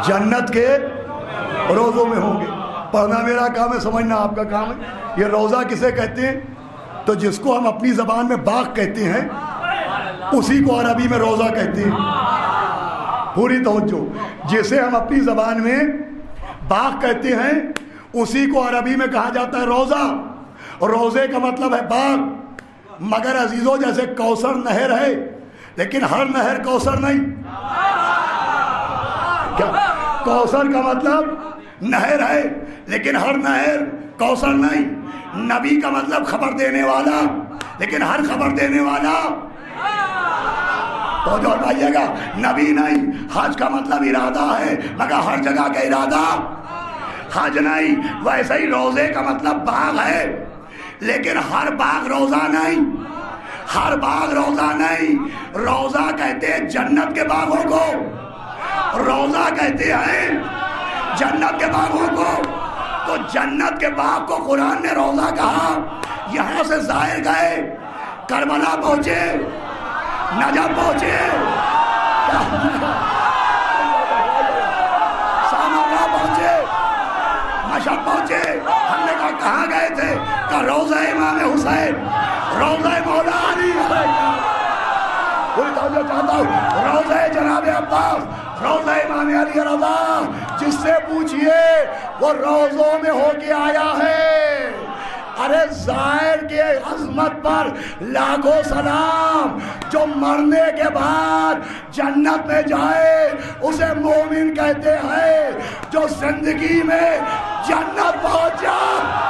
جنت کے روضوں میں ہوں گے. پڑھنا میرا کام ہے, سمجھنا آپ کا کام ہے. یہ روضہ کسے کہتے ہیں؟ تو جس کو ہم اپنی زبان میں باغ کہتے ہیں اسی کو عربی میں روضہ کہتے ہیں. پوری توجہ. جسے ہم اپنی زبان میں باغ کہتے ہیں اسی کو عربی میں کہا جاتا ہے روضہ. روضے کا مطلب ہے باغ. مگر عزیزوں, جیسے کوثر نہر ہے لیکن ہر نہر کوثر نہیں. کیا کوثر کا مطلب نہر ہے لیکن ہر نہر کوثر نہیں. نبی کا مطلب خبر دینے والا لیکن ہر خبر دینے والا. تو جو بتائیے گا نبی نہیں. حج کا مطلب ارادہ ہے مگر ہر جگہ کا ارادہ حج نہیں. ویسے ہی روزے کا مطلب باغ ہے لیکن ہر باغ روزہ نہیں. ہر باغ روزہ نہیں. روزہ کہتے ہیں جنت کے باغوں کو. روزہ کہتے ہیں جنت کے باغوں کو. تو جنت کے باغ کو قرآن نے روزہ کہا. یہاں سے ظاہر گئے, کربلا پہنچے, نجف پہنچے, سامرا پہنچے, مشہد پہنچے. ہم نے کہا کہاں گئے تھے؟ کہ روضہ امام حسین, روضہ مولا علی. پوری توجہ چاہتا ہوں. روضہ جناب عباس, روضہ امام علی رضا. جس سے پوچھئے وہ روضوں میں ہو کے آیا ہے. ارے زائر کے عظمت پر لاکھوں سلام. جو مرنے کے بعد جنت میں جائے اسے مومن کہتے ہیں. جو زندگی میں جنت پہنچ جائے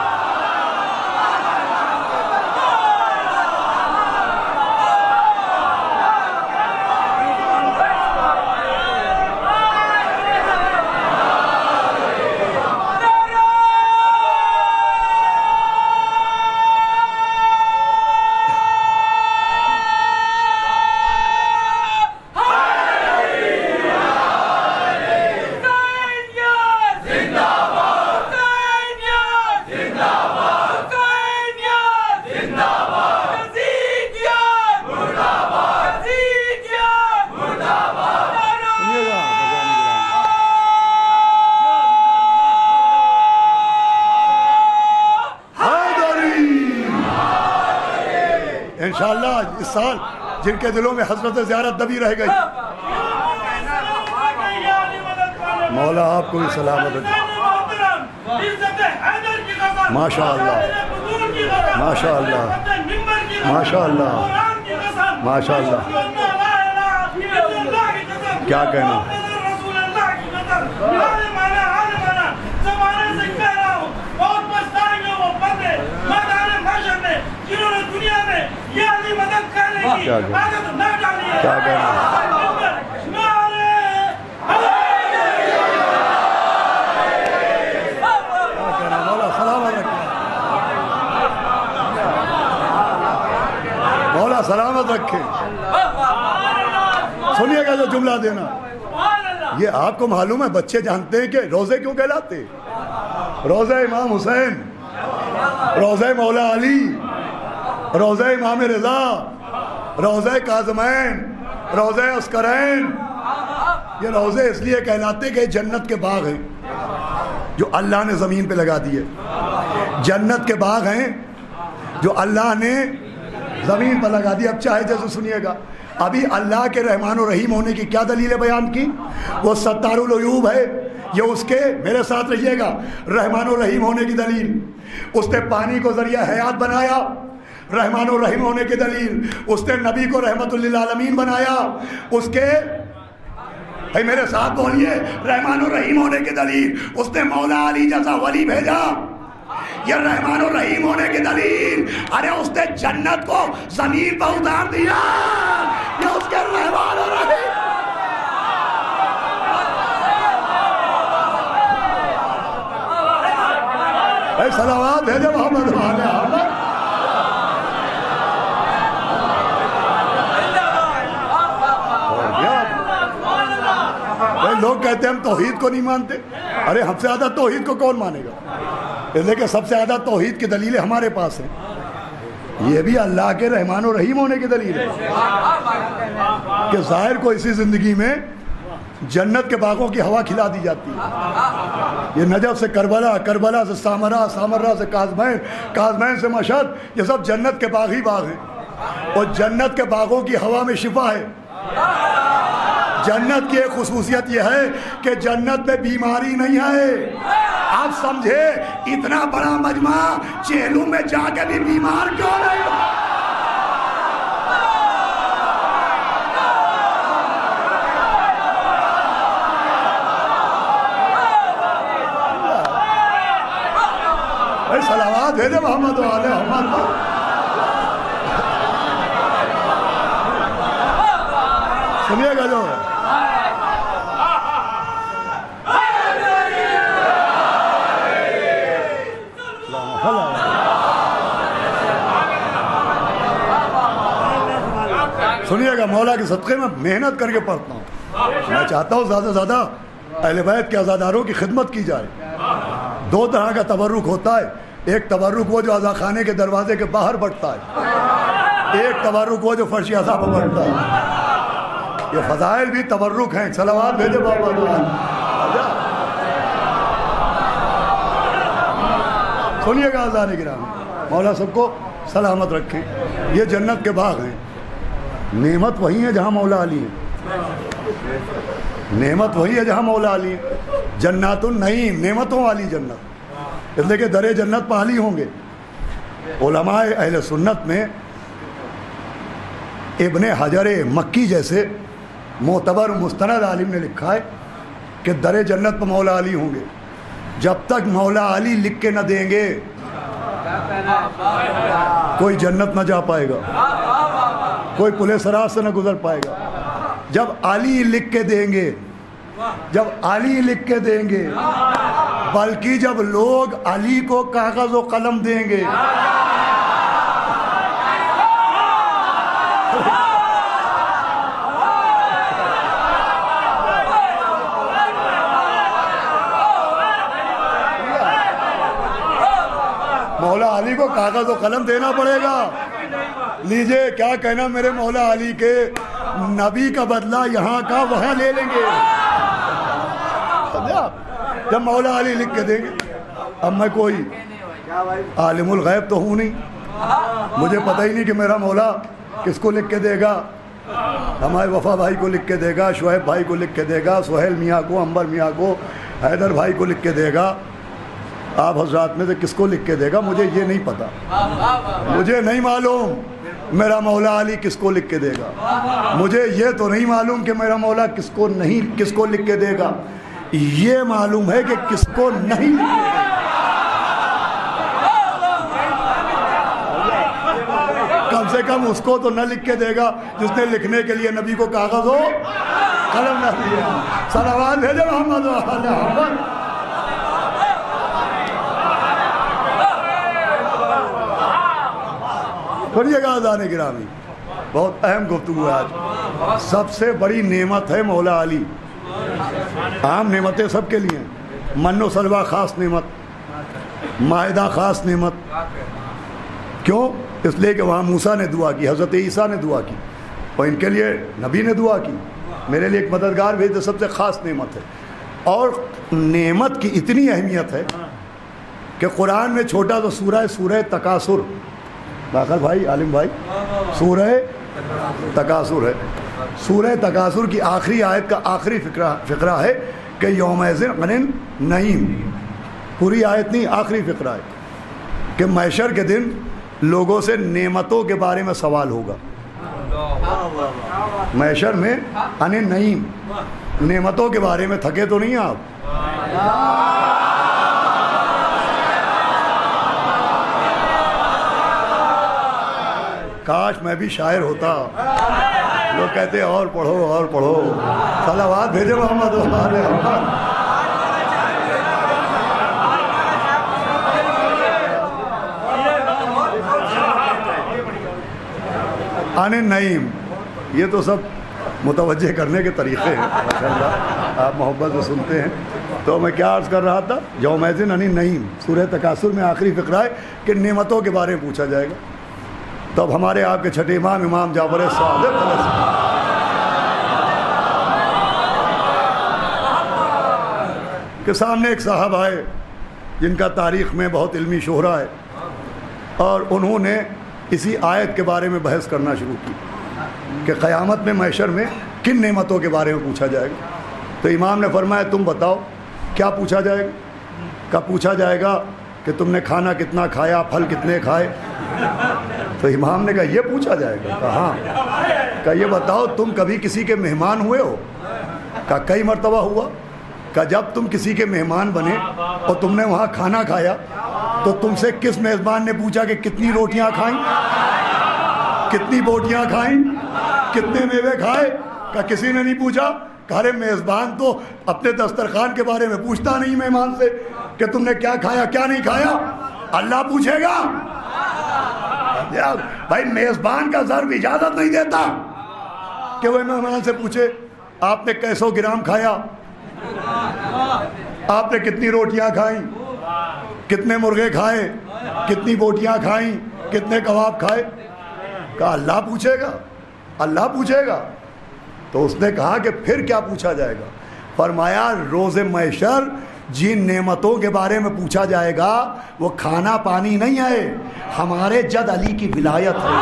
زندہ اس سال جن کے دلوں میں حسرت زیارت دبی رہ گئی، مولا آپ کو بھی سلامت رکھے۔ ماشاء اللہ، ماشاء اللہ، ماشاء اللہ، ماشاء اللہ، کیا کہنا۔ کیا کہنا۔ مولا سلامت رکھے، مولا سلامت رکھے۔ سنیے گا جو جملہ دینا، یہ آپ کو معلوم ہے، بچے جانتے ہیں کہ روزے کیوں کہلاتے؟ روزہ امام حسین، روزہ مولا علی، روزہ امام رضا، روزہ کاظمین، روزہ عسکرین۔ یہ روزے اس لیے کہلاتے کہ جنت کے باغ ہیں جو اللہ نے زمین پہ لگا دیے، جنت کے باغ ہیں جو اللہ نے زمین پر لگا دی۔ اب چاہے جیسے سنیے گا، ابھی اللہ کے رحمان و رحیم ہونے کی کیا دلیل بیان کی؟ وہ ستار العیوب ہے، یہ اس کے، میرے ساتھ رہیے گا، رحمان و رحیم ہونے کی دلیل۔ اس نے پانی کو ذریعہ حیات بنایا، رحمان و رحیم ہونے کی دلیل۔ اس نے نبی کو رحمت للعالمین بنایا، اس کے، بھائی میرے ساتھ بولیے، رحمان و رحیم ہونے کی دلیل۔ اس نے مولا علی جیسا ولی بھیجا، یہ رحمان و رحیم ہونے کی دلیل۔ ارے اس نے جنت کو زمین پر اتار دیا، یہ اس کے رحمان و رحیم۔ اے صلوات بھیجے محمد والے احمد۔ لوگ کہتے ہیں ہم توحید کو نہیں مانتے، ارے ہم سے زیادہ توحید کو کون مانے گا؟ اس لیے کہ سب سے زیادہ توحید کی دلیلیں ہمارے پاس ہیں۔ یہ بھی اللہ کے رحمان و رحیم ہونے کی دلیل ہے کہ ظاہر کو اسی زندگی میں جنت کے باغوں کی ہوا کھلا دی جاتی ہے۔ یہ نجف سے کربلا، کربلا سے سامرا، سامرا سے کاظمین، کاظمین سے مشہد، یہ سب جنت کے باغ ہی باغ ہیں۔ اور جنت کے باغوں کی ہوا میں شفا ہے۔ جنت کی ایک خصوصیت یہ ہے کہ جنت میں بیماری نہیں ہے۔ آپ سمجھے، اتنا بڑا مجمع چہلم میں جا کے بھی بیمار کیوں نہیں؟ صلوات بھیجے محمد والے محمد۔ سنیے گا جو سنیے گا، مولا کے صدقے میں محنت کر کے پڑھتا ہوں۔ میں چاہتا ہوں زیادہ سے زیادہ اہل بیت کے عزاداروں کی خدمت کی جائے۔ دو طرح کا تبرک ہوتا ہے، ایک تبرک وہ جو عزا خانے کے دروازے کے باہر بڑھتا ہے، ایک تبرک وہ جو فرش عزا پر بڑھتا ہے۔ یہ فضائل بھی تبرک ہیں۔ صلوات بھیجے بابا۔ سنیے گا عزیزان کرام، مولا سب کو سلامت رکھیں۔ یہ جنت کے باغ ہیں۔ نعمت وہی ہے جہاں مولا علی ہے، نعمت وہی ہے جہاں مولا علی ہے۔ جنات النعیم، نعمتوں والی جنت، اس لیے کہ درے جنت پالی ہوں گے۔ علماء اہل سنت میں ابن حجر مکی جیسے معتبر مستند عالم نے لکھا ہے کہ درے جنت پر مولا علی ہوں گے۔ جب تک مولا علی لکھ کے نہ دیں گے کوئی جنت نہ جا پائے گا، کوئی پولیس راز سے نہ گزر پائے گا۔ جب علی لکھ کے دیں گے، جب علی لکھ کے دیں گے، بلکہ جب لوگ علی کو کاغذ و قلم دیں گے، مولا علی کو کاغذ و قلم دینا پڑے گا۔ لیجئے، کیا کہنا میرے مولا علی کے، نبی کا بدلہ یہاں کا وہاں لے لیں گے۔ جب مولا علی لکھ کے دیں گے، اب میں کوئی عالم الغیب تو ہوں نہیں، مجھے پتہ ہی نہیں کہ میرا مولا کس کو لکھ کے دے گا؟ ہمارے وفا بھائی کو لکھ کے دے گا، شعیب بھائی کو لکھ کے دے گا، سہیل میاں کو، انبر میاں کو، حیدر بھائی کو لکھ کے دے گا۔ آپ حضرات میں سے کس کو لکھ کے دے گا مجھے یہ نہیں پتا، مجھے نہیں معلوم میرا مولا علی کس کو لکھ کے دے گا۔ مجھے یہ تو نہیں معلوم کہ میرا مولا کس کو لکھ کے دے گا، یہ معلوم ہے کہ کس کو نہیں لکھ کے دے گا۔ کم سے کم اس کو تو نہ لکھ کے دے گا جس نے لکھنے کے لیے نبی کو کاغذ ہو قلم نہ دیا۔ صلوات بھیجے محمد و آل محمد۔ پڑھیے گا اذان گرامی، بہت اہم گفتگو ہے آج۔ سب سے بڑی نعمت ہے مولا علی۔ عام نعمتیں سب کے لیے ہیں، من و سلوہ خاص نعمت، مائدہ خاص نعمت۔ کیوں؟ اس لیے کہ وہاں موسیٰ نے دعا کی، حضرت عیسیٰ نے دعا کی، اور ان کے لیے نبی نے دعا کی، میرے لیے ایک مددگار بھیج دے، سب سے خاص نعمت ہے۔ اور نعمت کی اتنی اہمیت ہے کہ قرآن میں چھوٹا تو سورہ تکاثر، داخل بھائی، عالم بھائی، سورہ تکاثر ہے۔ سورہ تکاثر کی آخری آیت کا آخری فقرہ ہے کہ یومئذ عن النعیم، پوری آیت نہیں، آخری فقرہ ہے کہ محشر کے دن لوگوں سے نعمتوں کے بارے میں سوال ہوگا۔ محشر میں عن النعیم، نعمتوں کے بارے میں تھکے تو نہیں آپ؟ کاش میں بھی شاعر ہوتا، لوگ کہتے اور پڑھو اور پڑھو۔ صلوات بھیجے محمد و آل محمد۔ عن النعیم، یہ تو سب متوجہ کرنے کے طریقے ہیں، ماشاءاللہ آپ محبت سے سنتے ہیں۔ تو میں کیا عرض کر رہا تھا؟ یومئذ عن النعیم، سورہ تکاثر میں آخری فقرہ ہے کہ نعمتوں کے بارے میں پوچھا جائے گا۔ تو اب ہمارے آپ کے چھٹے امام جعفر صادق کے سامنے ایک صاحب آئے جن کا تاریخ میں بہت علمی شہرہ ہے، اور انہوں نے اسی آیت کے بارے میں بحث کرنا شروع کی کہ قیامت میں محشر میں کن نعمتوں کے بارے میں پوچھا جائے گا۔ تو امام نے فرمایا تم بتاؤ کیا پوچھا جائے گا؟ کیا پوچھا جائے گا کہ تم نے کھانا کتنا کھایا، پھل کتنے کھائے؟ تو امام نے کہا یہ پوچھا جائے گا؟ کہا ہاں۔ کہا یہ بتاؤ تم کبھی کسی کے مہمان ہوئے ہو؟ کہا کئی مرتبہ ہوا۔ کہا جب تم کسی کے مہمان بنے اور تم نے وہاں کھانا کھایا تو تم سے کس میزبان نے پوچھا کہ کتنی روٹیاں کھائیں، کتنی بوٹیاں کھائیں، کتنے میوے کھائے؟ کہا کسی نے نہیں پوچھا۔ کہا ارے میزبان تو اپنے دسترخوان کے بارے میں پوچھتا نہیں مہمان سے کہ تم نے کیا کھایا کیا نہیں کھایا، اللہ پوچھے گا۔ بھائی میزبان کا ضرب اجازت نہیں دیتا کہ وہ مہمان سے پوچھے آپ نے کیسو گرام کھایا، آپ نے کتنی روٹیاں کھائیں، کتنے مرغے کھائے، کتنی بوٹیاں کھائیں، کتنے کباب کھائے؟ کہا اللہ پوچھے گا، اللہ پوچھے گا۔ تو اس نے کہا کہ پھر کیا پوچھا جائے گا؟ فرمایا روز محشر جن نعمتوں کے بارے میں پوچھا جائے گا وہ کھانا پانی نہیں ہے، ہمارے جد علی کی ولایت ہے۔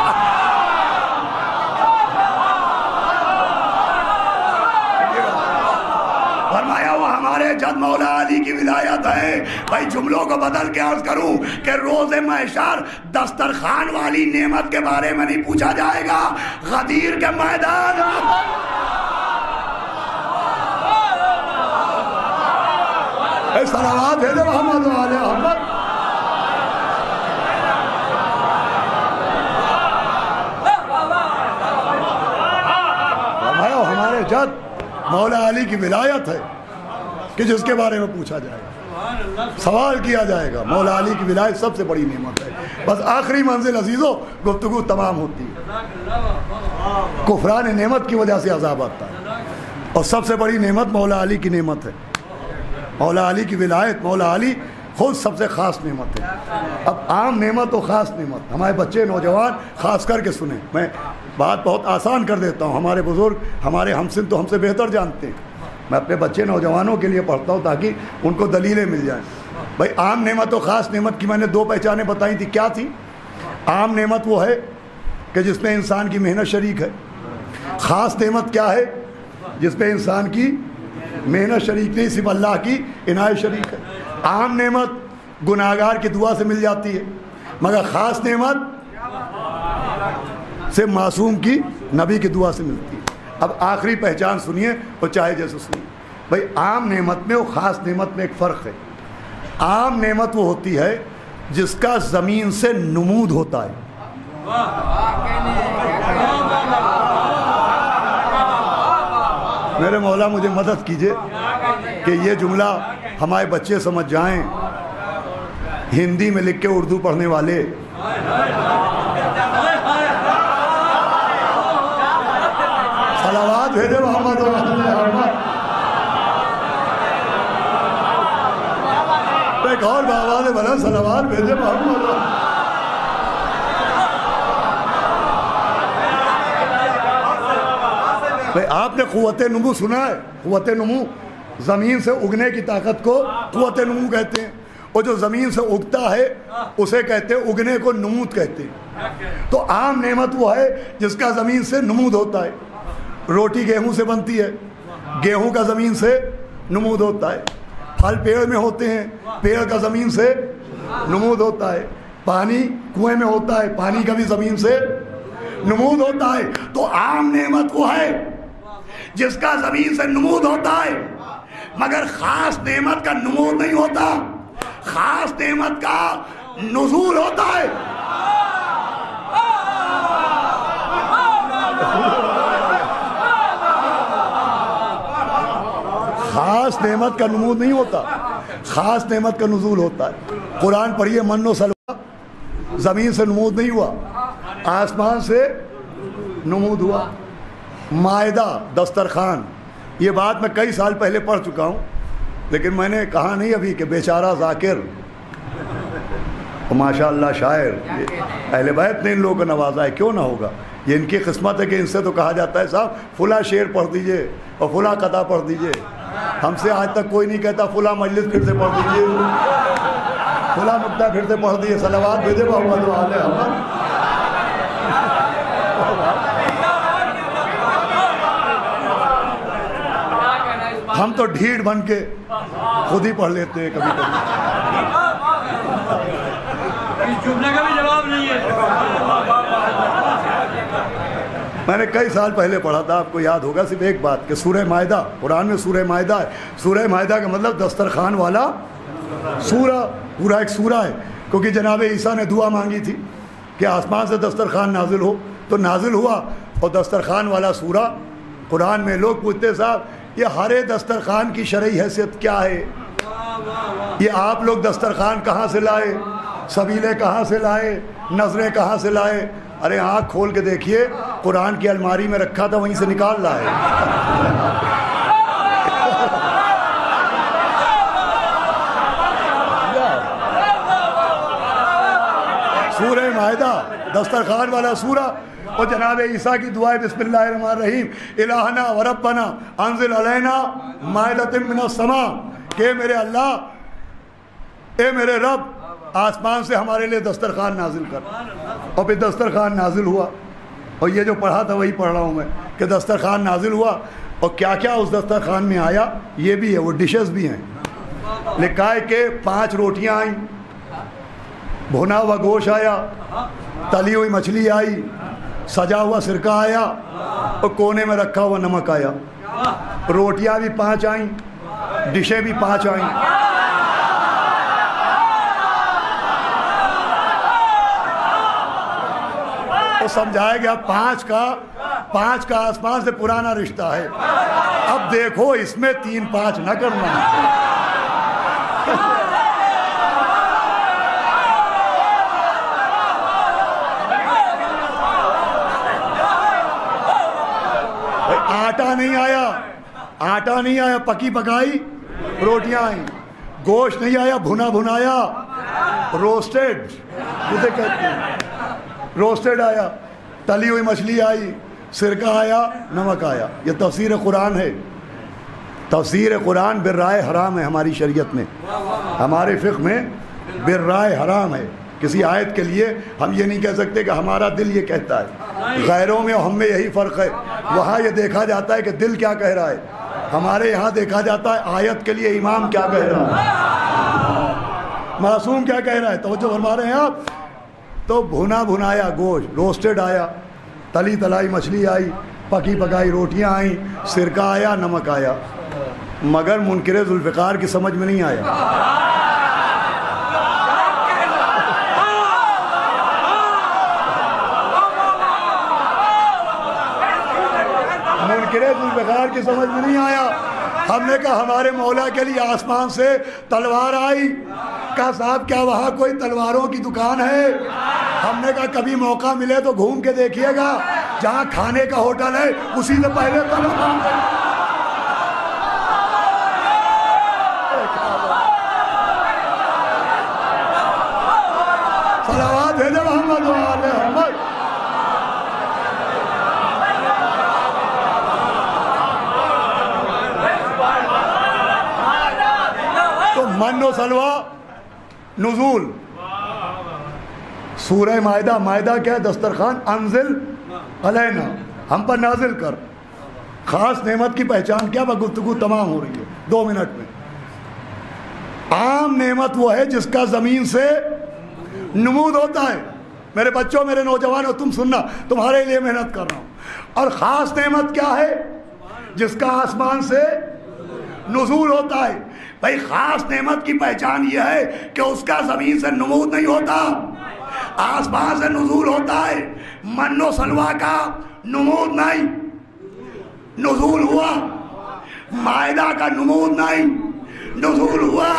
فرمایا وہ ہمارے جد مولا علی کی ولایت ہے۔ بھائی جملوں کو بدل کے عرض کروں کہ روز محشر دسترخوان والی نعمت کے بارے میں نہیں پوچھا جائے گا، غدیر کے میدان صلوات بھیجے محمد و آل محمد۔ ہمارے جد مولا علی کی ولایت ہے کہ جس کے بارے میں پوچھا جائے گا، سوال کیا جائے گا۔ مولا علی کی ولایت سب سے بڑی نعمت ہے۔ بس آخری منزل عزیزوں گفتگو تمام ہوتی ہے، کفران نعمت کی وجہ سے عذاب آتا ہے، اور سب سے بڑی نعمت مولا علی کی نعمت ہے، مولا علی کی ولایت۔ مولا علی خود سب سے خاص نعمت ہے۔ اب عام نعمت و خاص نعمت، ہمارے بچے نوجوان خاص کر کے سنیں، میں بات بہت آسان کر دیتا ہوں، ہمارے بزرگ ہمارے ہمسن تو ہم سے بہتر جانتے ہیں، میں اپنے بچے نوجوانوں کے لیے پڑھتا ہوں تاکہ ان کو دلیلیں مل جائیں۔ بھائی عام نعمت و خاص نعمت کی میں نے دو پہچانیں بتائی تھی، کیا تھی؟ عام نعمت وہ ہے کہ جس میں انسان کی محنت شریک ہے. خاص نعمت کیا ہے؟ جس میں انسان کی محنت شریک نہیں، صرف اللہ کی عنایت شریک ہے. عام نعمت گناہگار کی دعا سے مل جاتی ہے، مگر خاص نعمت سے معصوم کی نبی کی دعا سے ملتی ہے. اب آخری پہچان سنیے اور چاہے جیسے سنیے. بھائی عام نعمت میں اور خاص نعمت میں ایک فرق ہے. عام نعمت وہ ہوتی ہے جس کا زمین سے نمود ہوتا ہے. میرے مولا مجھے مدد کیجئے کہ یہ جملہ ہمارے بچے سمجھ جائیں. ہندی میں لکھ کے اردو پڑھنے والے صلوات بھیجے محمد ایک اور بابا نے بنا صلوات بھیجے محمد. بھائی آپ نے قوت نمو سنا ہے؟ قوت نمو، زمین سے اگنے کی طاقت کو قوت نمو کہتے ہیں، اور جو زمین سے اگتا ہے اسے کہتے ہیں اگنے کو نمود کہتے ہیں. تو عام نعمت وہ ہے جس کا زمین سے نمود ہوتا ہے. روٹی گیہوں سے بنتی ہے، گیہوں کا زمین سے نمود ہوتا ہے. پھل پیڑ میں ہوتے ہیں، پیڑ کا زمین سے نمود ہوتا ہے. پانی کنویں میں ہوتا ہے، پانی کا بھی زمین سے نمود ہوتا ہے. تو عام نعمت وہ ہے جس کا زمین سے نمود ہوتا ہے، مگر خاص نعمت کا نمود نہیں ہوتا، خاص نعمت کا نزول ہوتا ہے. خاص نعمت کا نمود نہیں ہوتا، خاص نعمت کا نزول ہوتا ہے. قرآن پڑھیے، من و سلوہ زمین سے نمود نہیں ہوا، آسمان سے نمود ہوا. مائدہ، دسترخوان، یہ بات میں کئی سال پہلے پڑھ چکا ہوں، لیکن میں نے کہا نہیں ابھی کہ بیچارہ ذاکر ماشاء اللہ شاعر، اہل بیت نے ان لوگوں کو نوازا ہے، کیوں نہ ہوگا. یہ ان کی قسمت ہے کہ ان سے تو کہا جاتا ہے صاحب فلاں شعر پڑھ دیجئے اور فلاں قطعہ پڑھ دیجئے. ہم سے آج تک کوئی نہیں کہتا فلاں مجلس پھر سے پڑھ دیجئے، فلاں نقطہ پھر سے پڑھ دیجئے. صلوات بھیجے محمد و آل محمد. ہم تو ڈھیڑ بن کے خود ہی پڑھ لیتے ہیں کبھی کبھی. اس جملے کا بھی جواب نہیں ہے. میں نے کئی سال پہلے پڑھا تھا، آپ کو یاد ہوگا صرف ایک بات کہ سورہ مائدہ، قرآن میں سورہ مائدہ ہے. سورہ مائدہ کا مطلب دسترخوان والا سورہ، پورا ایک سورہ ہے. کیونکہ جناب عیسیٰ نے دعا مانگی تھی کہ آسمان سے دسترخوان نازل ہو، تو نازل ہوا. اور دسترخوان والا سورہ قرآن میں لوگ پوچھتے صاحب یہ ہرے دسترخوان کی شرعی حیثیت کیا ہے؟ یہ آپ لوگ دسترخوان کہاں سے لائے؟ سبیلے کہاں سے لائے؟ نظریں کہاں سے لائے؟ ارے آنکھ کھول کے دیکھیے، قرآن کی الماری میں رکھا تھا وہیں سے نکال لائے. سورہ مائدہ دسترخوان والا سورہ. اور جناب عیسیٰ کی دعائیں بسم اللہ الرحمن الرحیم، الہنا و ربنا انزل علینا مائدۃ من السماء، کہ میرے اللہ، اے میرے رب آسمان سے ہمارے لیے دسترخوان نازل کر. اور پھر دسترخوان نازل ہوا. اور یہ جو پڑھا تھا وہی پڑھ رہا ہوں میں کہ دسترخوان نازل ہوا. اور کیا کیا اس دسترخوان میں آیا یہ بھی ہے، وہ ڈشز بھی ہیں. لکھا ہے کہ 5 روٹیاں آئیں، بھنا ہوا گوشت آیا، تلی ہوئی مچھلی آئی، سجا ہوا سرکہ آیا، اور کونے میں رکھا ہوا نمک آیا. روٹیاں بھی 5 آئیں، ڈشیں بھی 5 آئیں. تو سمجھایا گیا 5 کا آسمان سے پرانا رشتہ ہے. اب دیکھو اس میں 3-5 نہ کرنا. آٹا نہیں آیا، پکی پکائی روٹیاں آئیں. گوشت نہیں آیا، بھنا بھنایا، روسٹڈ اسے کہتے ہیں، روسٹڈ آیا. تلی ہوئی مچھلی آئی، سرکہ آیا، نمک آیا. یہ تفسیر قرآن ہے. تفسیر قرآن بالرائے حرام ہے ہماری شریعت میں، ہمارے فقہ میں بالرائے حرام ہے. کسی آیت کے لیے ہم یہ نہیں کہہ سکتے کہ ہمارا دل یہ کہتا ہے. غیروں میں اور ہم میں یہی فرق ہے. وہاں یہ دیکھا جاتا ہے کہ دل کیا کہہ رہا ہے, ہمارے یہاں دیکھا جاتا ہے آیت کے لیے امام کیا کہہ رہا ہے, معصوم کیا کہہ رہا ہے. توجہ فرما رہے ہیں آپ. تو بھنا بھنایا گوشت روسٹڈ آیا, تلی تلائی مچھلی آئی, پکی پکائی روٹیاں آئیں, سرکہ آیا, نمک آیا, مگر منکر ذوالفقار کی سمجھ میں نہیں آیا. منکر ذوالفقار کی سمجھ میں نہیں آیا. ہم نے کہا ہمارے مولا کے لیے آسمان سے تلوار آئی. کہا صاحب کیا وہاں کوئی تلواروں کی دکان ہے؟ ہم نے کہا کبھی موقع ملے تو گھوم کے دیکھیے گا, جہاں کھانے کا ہوٹل ہے اسی سے پہلے تلوار. صلوات بھیجو محمد و آل محمد. تو من و سلوہ نزول. سورہ مائدہ, مائدہ کیا ہے؟ دسترخوان. انزل علینا, ہم پر نازل کر. خاص نعمت کی پہچان کیا؟ گفتگو تمام ہو رہی ہے 2 منٹ میں. عام نعمت وہ ہے جس کا زمین سے نمود ہوتا ہے. میرے بچوں, میرے نوجوانوں, تم سننا, تمہارے لیے محنت کر رہا ہوں. اور خاص نعمت کیا ہے؟ جس کا آسمان سے نزول ہوتا ہے. بھائی خاص نعمت کی پہچان یہ ہے کہ اس کا زمین سے نمود نہیں ہوتا, آسمان سے نزول ہوتا ہے. من و سلوہ کا نمود نہیں, نزول ہوا. مائدہ کا نمود نہیں, نزول ہوا.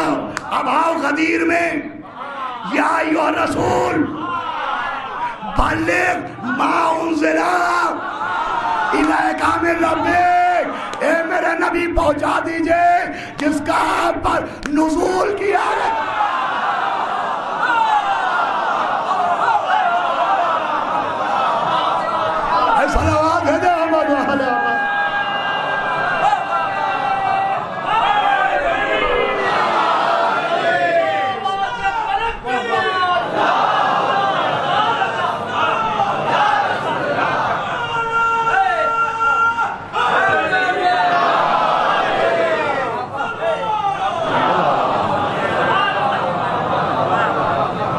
اب آؤ غدیر میں, یا ایھا الرسول بلغ ما انزل الیک من ربک, اے میرے نبی پہنچا دیجئے جس کا آپ پر نزول کیا ہے. صلوات ہے احمد و اہل احمد.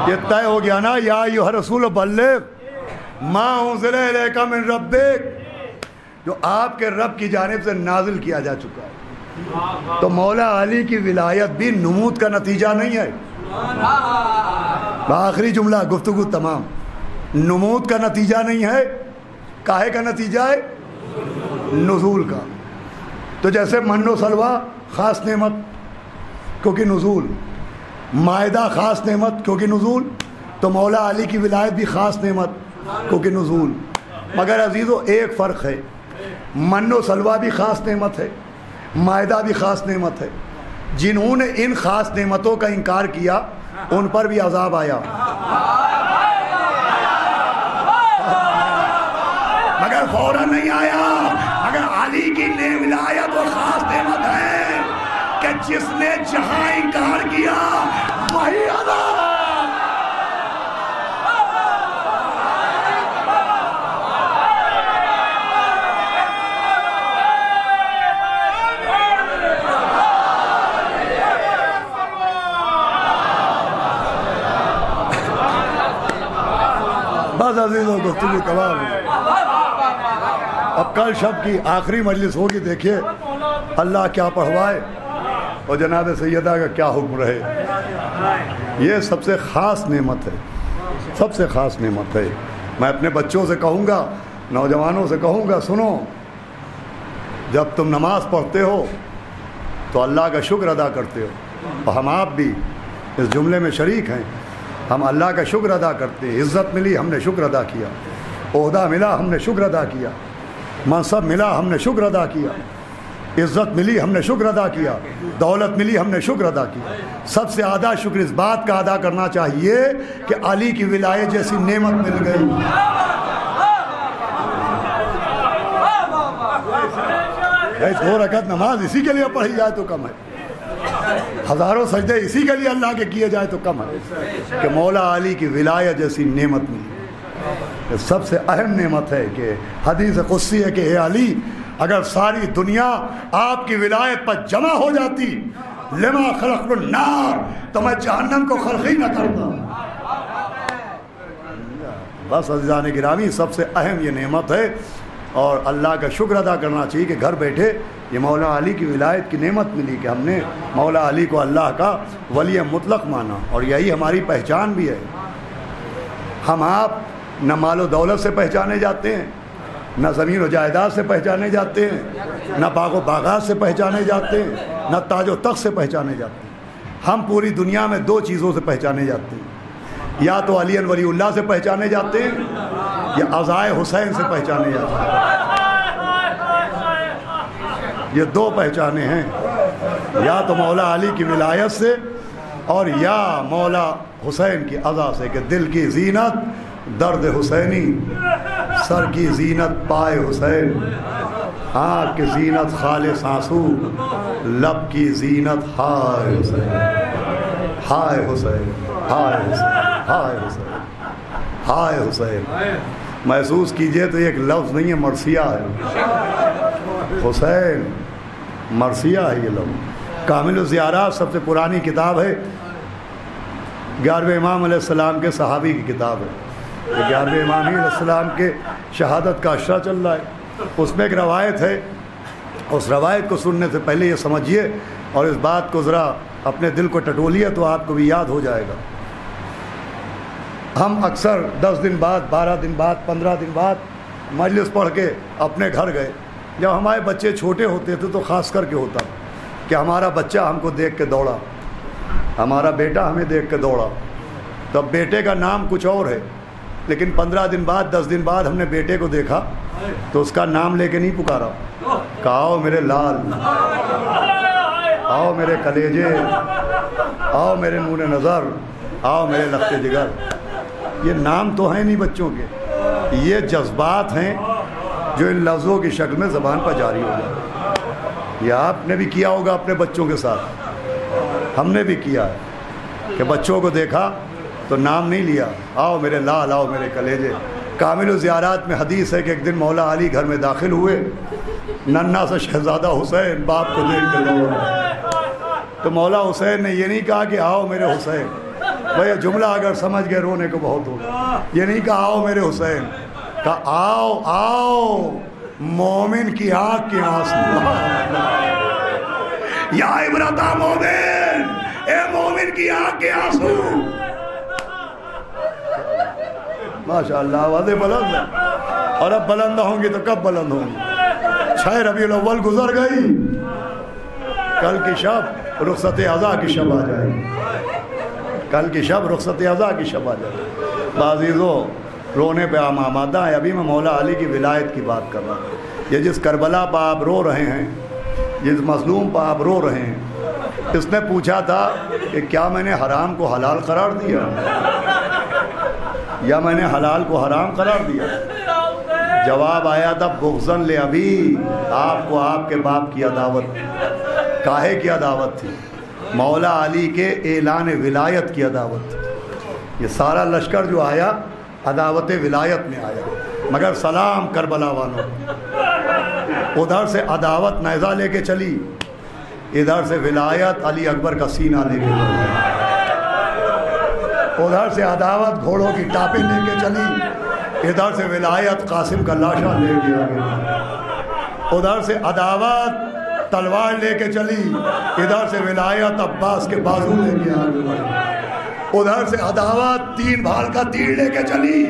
یہ طے ہو گیا نا, یا ایھا الرسول بلغ ما انزل الیک من ربک, جو آپ کے رب کی جانب سے نازل کیا جا چکا ہے. تو مولا علی کی ولایت بھی نمود کا نتیجہ نہیں ہے. آخری جملہ, گفتگو تمام. نمود کا نتیجہ نہیں ہے, کاہے کا نتیجہ ہے؟ نزول کا. تو جیسے من و سلوہ خاص نعمت کیونکہ نزول, مائدہ خاص نعمت کیونکہ نزول, تو مولا علی کی ولایت بھی خاص نعمت کیونکہ نزول. مگر عزیزو ایک فرق ہے, من و سلوہ بھی خاص نعمت ہے, مائدہ بھی خاص نعمت ہے. جنہوں نے ان خاص نعمتوں کا انکار کیا ان پر بھی عذاب آیا, مگر فوراً نہیں آیا. مگر علی کی ولایت وہ خاص نعمت ہے کہ جس نے جہاں انکار کیا وہی عذاب. بس عزیزوں, گفتگو تمام ہے. اب کل شب کی آخری مجلس ہوگی, دیکھیے اللہ کیا پڑھوائے اور جناب سیدہ کا کیا حکم رہے. یہ سب سے خاص نعمت ہے, سب سے خاص نعمت ہے. میں اپنے بچوں سے کہوں گا, نوجوانوں سے کہوں گا, سنو, جب تم نماز پڑھتے ہو تو اللہ کا شکر ادا کرتے ہو, اور ہم آپ بھی اس جملے میں شریک ہیں. ہم اللہ کا شکر ادا کرتے ہیں. عزت ملی ہم نے شکر ادا کیا, عہدہ ملا ہم نے شکر ادا کیا, منصب ملا ہم نے شکر ادا کیا, عزت ملی ہم نے شکر ادا کیا, دولت ملی ہم نے شکر ادا کیا. سب سے زیادہ شکر اس بات کا ادا کرنا چاہیے کہ علی کی ولایت جیسی نعمت مل گئی. دو رکعت نماز اسی کے لیے پڑھی جائے تو کم ہے. ہزاروں سجدے اسی کے لیے اللہ کے کیے جائے تو کم ہے کہ مولا علی کی ولایت جیسی نعمت ملی۔ سب سے اہم نعمت ہے کہ حدیث قدسی ہے کہ اے علی، اگر ساری دنیا آپ کی ولایت پر جمع ہو جاتی لما خلقت النار، تو میں جہنم کو خلق ہی نہ کرتا۔ بس عزیزان گرامی، سب سے اہم یہ نعمت ہے اور اللہ کا شکر ادا کرنا چاہیے کہ گھر بیٹھے یہ مولا علی کی ولایت کی نعمت ملی کہ ہم نے مولا علی کو اللہ کا ولی مطلق مانا، اور یہی ہماری پہچان بھی ہے۔ ہم آپ نہ مال و دولت سے پہچانے جاتے ہیں، نہ زمین و جائیداد سے پہچانے جاتے ہیں، نہ باغ و باغات سے پہچانے جاتے ہیں، نہ تاج و تخت سے پہچانے جاتے ہیں۔ ہم پوری دنیا میں دو چیزوں سے پہچانے جاتے ہیں، یا تو علی ولی اللہ سے پہچانے جاتے ہیں یا عزائے حسین سے پہچانے جاتے ہیں۔ یہ دو پہچانے ہیں، یا تو مولا علی کی ولایت سے اور یا مولا حسین کی عزا سے کہ دل کی زینت درد حسینی، سر کی زینت پائے حسین، آنکھ کی زینت خالص آنسو، لب کی زینت ہائے حسین، ہائے حسین، ہائے حسین، ہائے حسین، ہائے حسین۔ محسوس کیجئے تو یہ ایک لفظ نہیں ہے، مرثیہ ہے۔ حسین مرثیہ ہے یہ لفظ۔ کامل الزیارات سب سے پرانی کتاب ہے، 11ویں امام علیہ السلام کے صحابی کی کتاب ہے۔ 11ویں امام علیہ السلام کے شہادت کا عشرہ چل رہا ہے، اس میں ایک روایت ہے، اس روایت کو سننے سے پہلے یہ سمجھیے اور اس بات کو ذرا اپنے دل کو ٹٹولیے تو آپ کو بھی یاد ہو جائے گا۔ ہم اکثر 10 دن بعد، 12 دن بعد، 15 دن بعد مجلس پڑھ کے اپنے گھر گئے۔ جب ہمارے بچے چھوٹے ہوتے تھے تو خاص کر کے ہوتا کہ ہمارا بچہ ہم کو دیکھ کے دوڑا، ہمارا بیٹا ہمیں دیکھ کے دوڑا، تب بیٹے کا نام کچھ اور ہے، لیکن 15 دن بعد، 10 دن بعد ہم نے بیٹے کو دیکھا تو اس کا نام لے کے نہیں پکارا، کہا آؤ میرے لال، آؤ میرے کلیجے، آؤ میرے نور نظر، آؤ میرے لخت جگر۔ یہ نام تو ہیں نہیں بچوں کے، یہ جذبات ہیں جو ان لفظوں کی شکل میں زبان پر جاری ہو جائے۔ یہ آپ نے بھی کیا ہوگا اپنے بچوں کے ساتھ، ہم نے بھی کیا ہے کہ بچوں کو دیکھا تو نام نہیں لیا، آؤ میرے لال، آؤ میرے کلیجے۔ کامل الزیارات میں حدیث ہے کہ ایک دن مولا علی گھر میں داخل ہوئے، ننھا سا شہزادہ حسین باپ کو دیکھ کے دوڑا، تو مولا حسین نے یہ نہیں کہا کہ آؤ میرے حسین، بھئی جملہ اگر سمجھ گئے رونے کو بہت ہوگا، یہ نہیں کہا آؤ میرے حسین، کہا آؤ آؤ مومن کی آنکھ کے آنسو، یا عبرتا مومن، اے مومن کی آنکھ کے آنسو۔ ماشاءاللہ آوازیں بلند ہیں، اور اب بلند ہوں گی تو کب بلند ہوں گی؟ 6 ربیع الاول گزر گئی، کل کی شب رخصت عزا کی شب آ جائے گی، کل کی شب رخصت عزا کی شب آ جائے گی۔ عزیزو رونے پہ عام آمادہ ہے، ابھی میں مولا علی کی ولایت کی بات کر رہا ہوں۔ یہ جس کربلا پہ آپ رو رہے ہیں، جس مظلوم پہ آپ رو رہے ہیں، اس نے پوچھا تھا کہ کیا میں نے حرام کو حلال قرار دیا یا میں نے حلال کو حرام قرار دیا؟ جواب آیا تھا بغضاً لأبی، آپ کو آپ کے باپ کی عداوت، کاہے کی عداوت تھی؟ مولا علی کے اعلان ولایت کی عداوت۔ یہ سارا لشکر جو آیا عداوت ولایت میں آیا، مگر سلام کربلا والوں، ادھر سے عداوت نیزہ لے کے چلی، ادھر سے ولایت علی اکبر کا سینہ لے کے چلی، ادھر سے عداوت گھوڑوں کی ٹاپیں لے کے چلی، ادھر سے ولایت قاسم کا لاشا لے کے آگے، ادھر سے عداوت تلوار لے کے چلی، ادھر سے ولایت عباس کے بازو لے کے آگے، ادھر سے عداوت 3 بھال کا تیر لے کے چلی،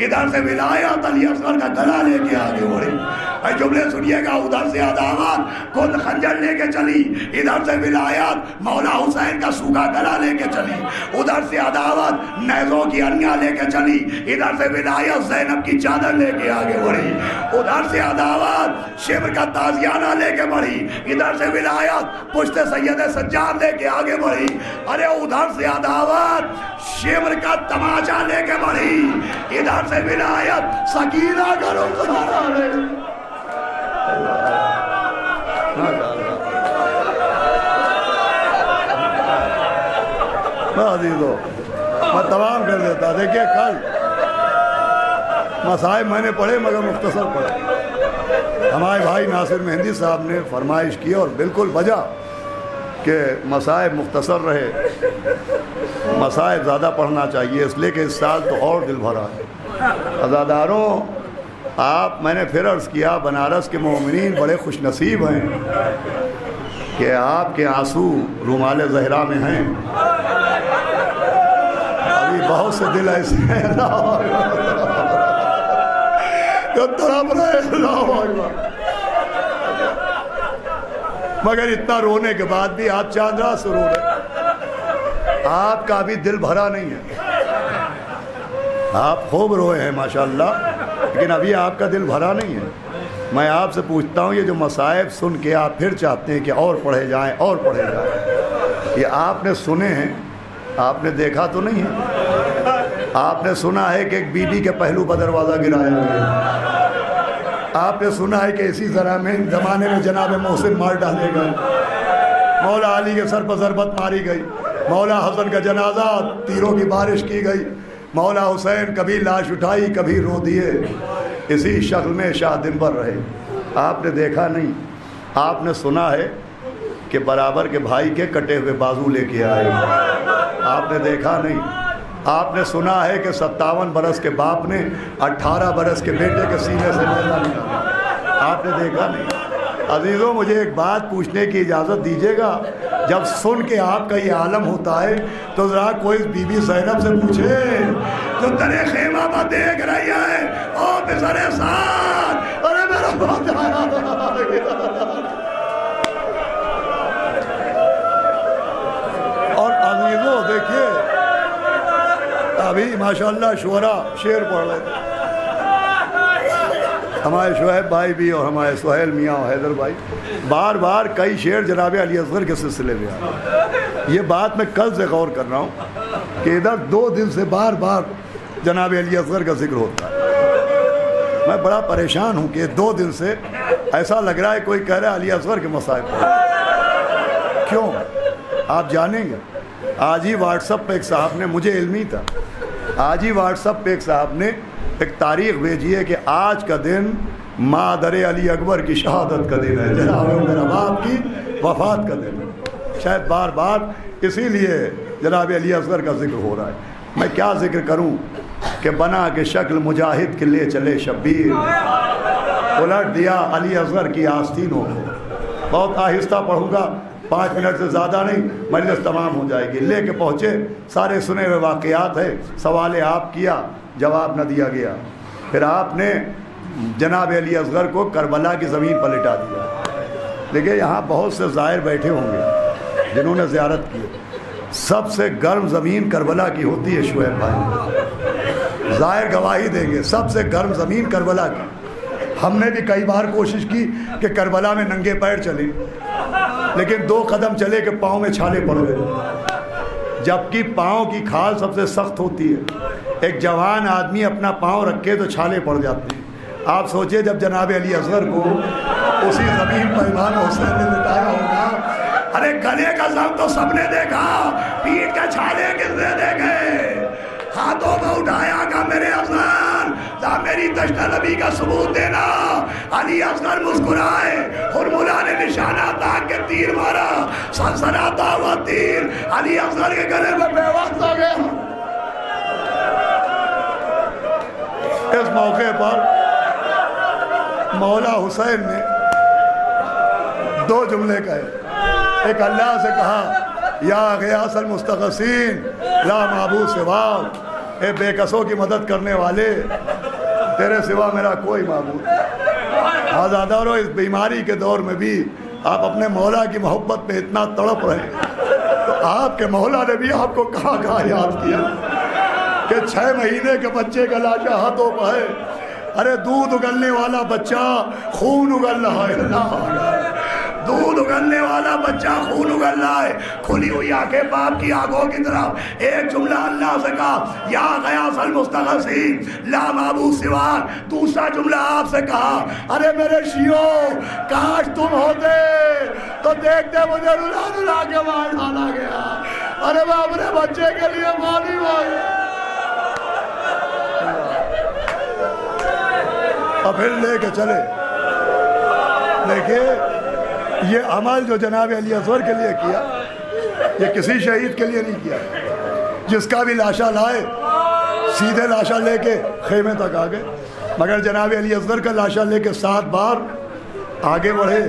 ادھر سے ولایت علی اصغر کا گلا لے کے آگے بڑھی۔ اے جملے سنیے گا، ادھر سے عداوت خود خنجر لے کے چلی، ادھر سے ولایت مولا حسین کا سوکھا گلا لے کے چلی، ادھر سے عداوت نیزوں کی انیاں لے کے چلی، ادھر سے ولایت زینب کی چادر لے کے آگے بڑھی، ادھر سے عداوت شمر کا تازیانہ لے کے بڑھی، ادھر سے ولایت پشت سید سجاد لے کے آگے بڑھی، ارے ادھر سے عداوت شمر کا تماچا لے کے بڑھی، ادھر سے ولایت سکینہ کا رخسارہ لے کے۔ عزیزو میں تمام کر دیتا. دیکھیے کل مصائب میں نے پڑھے مگر مختصر پڑھے. ہمارے بھائی ناصر مہندی صاحب نے فرمائش کی اور بالکل بجا کہ مصائب مختصر رہے, مصائب زیادہ پڑھنا چاہیے, اس لیے کہ اس سال تو اور دل بھرا ہے. عزاداروں آپ, میں نے پھر عرض کیا, بنارس کے مومنین بڑے خوش نصیب ہیں کہ آپ کے آنسو رومال زہرا میں ہیں. ابھی بہت سے دل ایسے ہیں جو تڑپ رہے, مگر اتنا رونے کے بعد بھی آپ چاند رات سے رو رہے. آپ کا بھی دل بھرا نہیں ہے. آپ خوب روئے ہیں ماشاءاللہ, لیکن ابھی آپ کا دل بھرا نہیں ہے. میں آپ سے پوچھتا ہوں, یہ جو مصائب سن کے آپ پھر چاہتے ہیں کہ اور پڑھے جائیں اور پڑھے جائیں, یہ آپ نے سنے ہیں, آپ نے دیکھا تو نہیں ہے. آپ نے سنا ہے کہ ایک بی بی کے پہلو پر دروازہ گرایا گیا. آپ نے سنا ہے کہ اسی زمانے میں جناب محسن مار ڈالے گئے, مولا علی کے سر پر ضربت ماری گئی, مولا حسن کا جنازہ تیروں کی بارش کی گئی, مولا حسین کبھی لاش اٹھائی کبھی رو دیے, اسی شکل میں شاہ دنبر رہے. آپ نے دیکھا نہیں, آپ نے سنا ہے کہ برابر کے بھائی کے کٹے ہوئے بازو لے کے آئے. آپ نے دیکھا نہیں. آپ نے سنا ہے کہ 57 برس کے باپ نے 18 برس کے بیٹے کے سینے سے نیزہ نکالا. آپ نے دیکھا نہیں. عزیزوں مجھے ایک بات پوچھنے کی اجازت دیجیے گا, جب سن کے آپ کا یہ عالم ہوتا ہے تو ذرا کوئی بی بی زینب سے پوچھے جو ترے خیمہ پر دیکھ رہی ہے, او بسر ساتھ, ارے میرا بہت اور عزیزوں دیکھیے ابھی ماشاءاللہ شعراء شعر پڑھ رہے تھے. ہمارے شعیب بھائی بھی اور ہمارے سہیل میاں اور حیدر بھائی بار بار کئی شعر جناب علی اصغر کے سلسلے میں آئے. یہ بات میں کل سے غور کر رہا ہوں کہ ادھر 2 دن سے بار بار جناب علی اصغر کا ذکر ہوتا ہے. میں بڑا پریشان ہوں کہ 2 دن سے ایسا لگ رہا ہے کوئی کہہ رہا ہے علی اصغر کے مصائب پر. کیوں آپ جانیں گے. آج ہی واٹس ایپ پہ ایک صاحب نے, مجھے علم ہی تھا, آج ہی واٹس ایپ پہ ایک صاحب نے ایک تاریخ بھیجی ہے کہ آج کا دن مادر علی اکبر کی شہادت کا دن ہے, جناب میرا باپ کی وفات کا دن ہے. شاید بار بار اسی لیے جناب علی اصغر کا ذکر ہو رہا ہے. میں کیا ذکر کروں کہ بنا کے شکل مجاہد کے لے چلے شبیر, الٹ دیا علی اصغر کی آستینوں کو. بہت آہستہ پڑھوں گا, 5 منٹ سے زیادہ نہیں, مجلس تمام ہو جائے گی. لے کے پہنچے, سارے سنے ہوئے واقعات ہے, سوال آپ کیا جواب نہ دیا گیا. پھر آپ نے جناب علی اصغر کو کربلا کی زمین پر لٹا دیا. دیکھیں یہاں بہت سے زائر بیٹھے ہوں گے جنہوں نے زیارت کی. سب سے گرم زمین کربلا کی ہوتی ہے شعیب بھائی, زائر گواہی دیں گے, سب سے گرم زمین کربلا کی. ہم نے بھی کئی بار کوشش کی کہ کربلا میں ننگے پیر چلیں, لیکن 2 قدم چلے کہ پاؤں میں چھالے پڑ گئے, جبکہ پاؤں کی کھال سب سے سخت ہوتی ہے. ایک جوان آدمی اپنا پاؤں رکھے تو چھالے پڑ جاتے ہیں. آپ سوچئے جب جناب علی اصغر کو اسی زمین پر امام حسین نے لٹایا ہوگا, ارے گلے کا زخم تو سب نے دیکھا, پیٹ کے چھالے کس نے دیکھے, ہاتھوں میں اٹھایا کہ میرے اصغر لا میری تشنہ نبی کا ثبوت دینا. علی اصغر مسکرائے, ہرملا نے نشانہ تاک کے تیر مارا, سنسناتا ہوا تیر علی اصغر کے گلے میں بے وقت ہو گیا. اس موقع پر مولا حسین نے 2 جملے کہے. ایک اللہ سے کہا, یا غیاث المستغیثین لا معبود سواک, اے بے کسوں کی مدد کرنے والے تیرے سوا میرا کوئی معبود. آزادارو اس بیماری کے دور میں بھی آپ اپنے مولا کی محبت پہ اتنا تڑپ رہے ہیں, تو آپ کے مولا نے بھی آپ کو کہاں کہاں یاد کیا کہ 6 مہینے کے بچے کا لاشا ہاتھوں پہ ہے. ارے دودھ اگلنے والا بچہ خون اگل رہا ہے, دودھ اگلنے والا بچہ خون اگل رہا ہے. کھلی ہوئی آنکھیں باپ کی آنکھوں کی طرف. ایک جملہ اللہ سے کہا, یا غیاث المستغیثین لا معبود سواک. دوسرا جملہ آپ سے کہا, ارے میرے شیعوں کاش تم ہوتے تو دیکھتے مجھے رلا رلا کے مار ڈالا گیا. ارے میں اپنے بچے کے لیے معافی مانگ، اور پھر لے کے چلے۔ دیکھیے یہ عمل جو جناب علی اصغر کے لیے کیا، یہ کسی شہید کے لیے نہیں کیا، جس کا بھی لاشا لائے سیدھے لاشا لے کے خیمے تک آ گئے، مگر جناب علی اصغر کا لاشا لے کے 7 بار آگے بڑھے،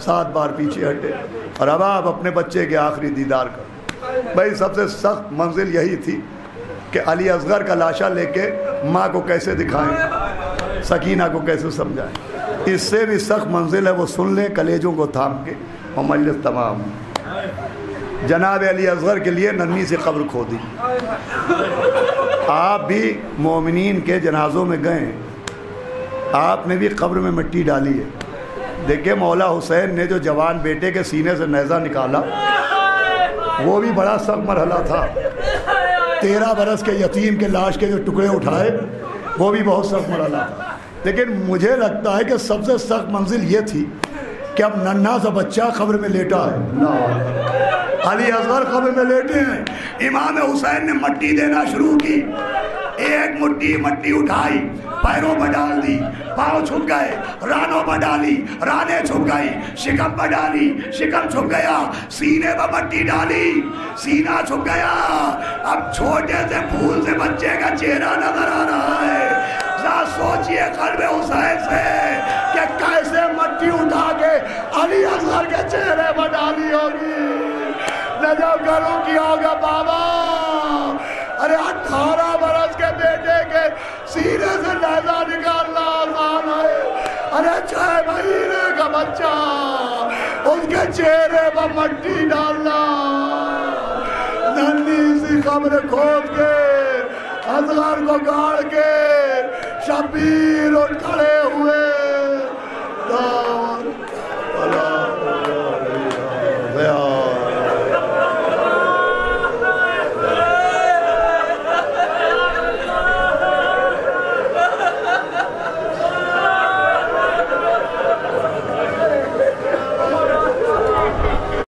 7 بار پیچھے ہٹے، اور اب آپ اپنے بچے کے آخری دیدار کر۔ بھائی سب سے سخت منزل یہی تھی کہ علی اصغر کا لاشا لے کے ماں کو کیسے دکھائیں، سکینہ کو کیسے سمجھائیں۔ اس سے بھی سخت منزل ہے، وہ سن لیں کلیجوں کو تھام کے، اور مجلس تمام۔ جناب علی اصغر کے لیے ننھی سی قبر کھودی۔ آپ بھی مومنین کے جنازوں میں گئے، آپ نے بھی قبر میں مٹی ڈالی ہے۔ دیکھیں مولا حسین نے جو جوان بیٹے کے سینے سے نیزہ نکالا، وہ بھی بڑا سخت مرحلہ تھا۔ 13 برس کے یتیم کے لاش کے جو ٹکڑے اٹھائے، وہ بھی بہت سخت مرحلہ تھا۔ لیکن مجھے لگتا ہے کہ سب سے سخت منزل یہ تھی کہ اب ننھا سا بچہ قبر میں لیٹا ہے، علی اصغر قبر میں لیٹے ہیں، امام حسین نے مٹی دینا شروع کی، ایک مٹھی مٹی اٹھائی، پیروں پر ڈال دی، پاؤں چھپ گئے، رانوں پر ڈالی، رانے چھپ گئی، شکم پر ڈالی، شکم چھپ گیا، سینے پر مٹی ڈالی، سینہ چھپ گیا۔ اب چھوٹے سے پھول سے بچے کا چہرہ نظر آ رہا ہے۔ ذرا سوچئے قلب حسین سے کہ کیسے مٹی اٹھا کے علی اصغر کے چہرے پر ڈالی ہوگی۔ نجف کروں کیا ہوگا بابا، ارے 18 برس کے بیٹے کے سینے سے نیزہ نکالنا آسان ہے، ارے 6 مہینے کا بچہ اس کے چہرے پر مٹی ڈالنا۔ ننھی سی قبر کھود کے اصغر کو گاڑ کے شبیر اٹھ کھڑے ہوئے،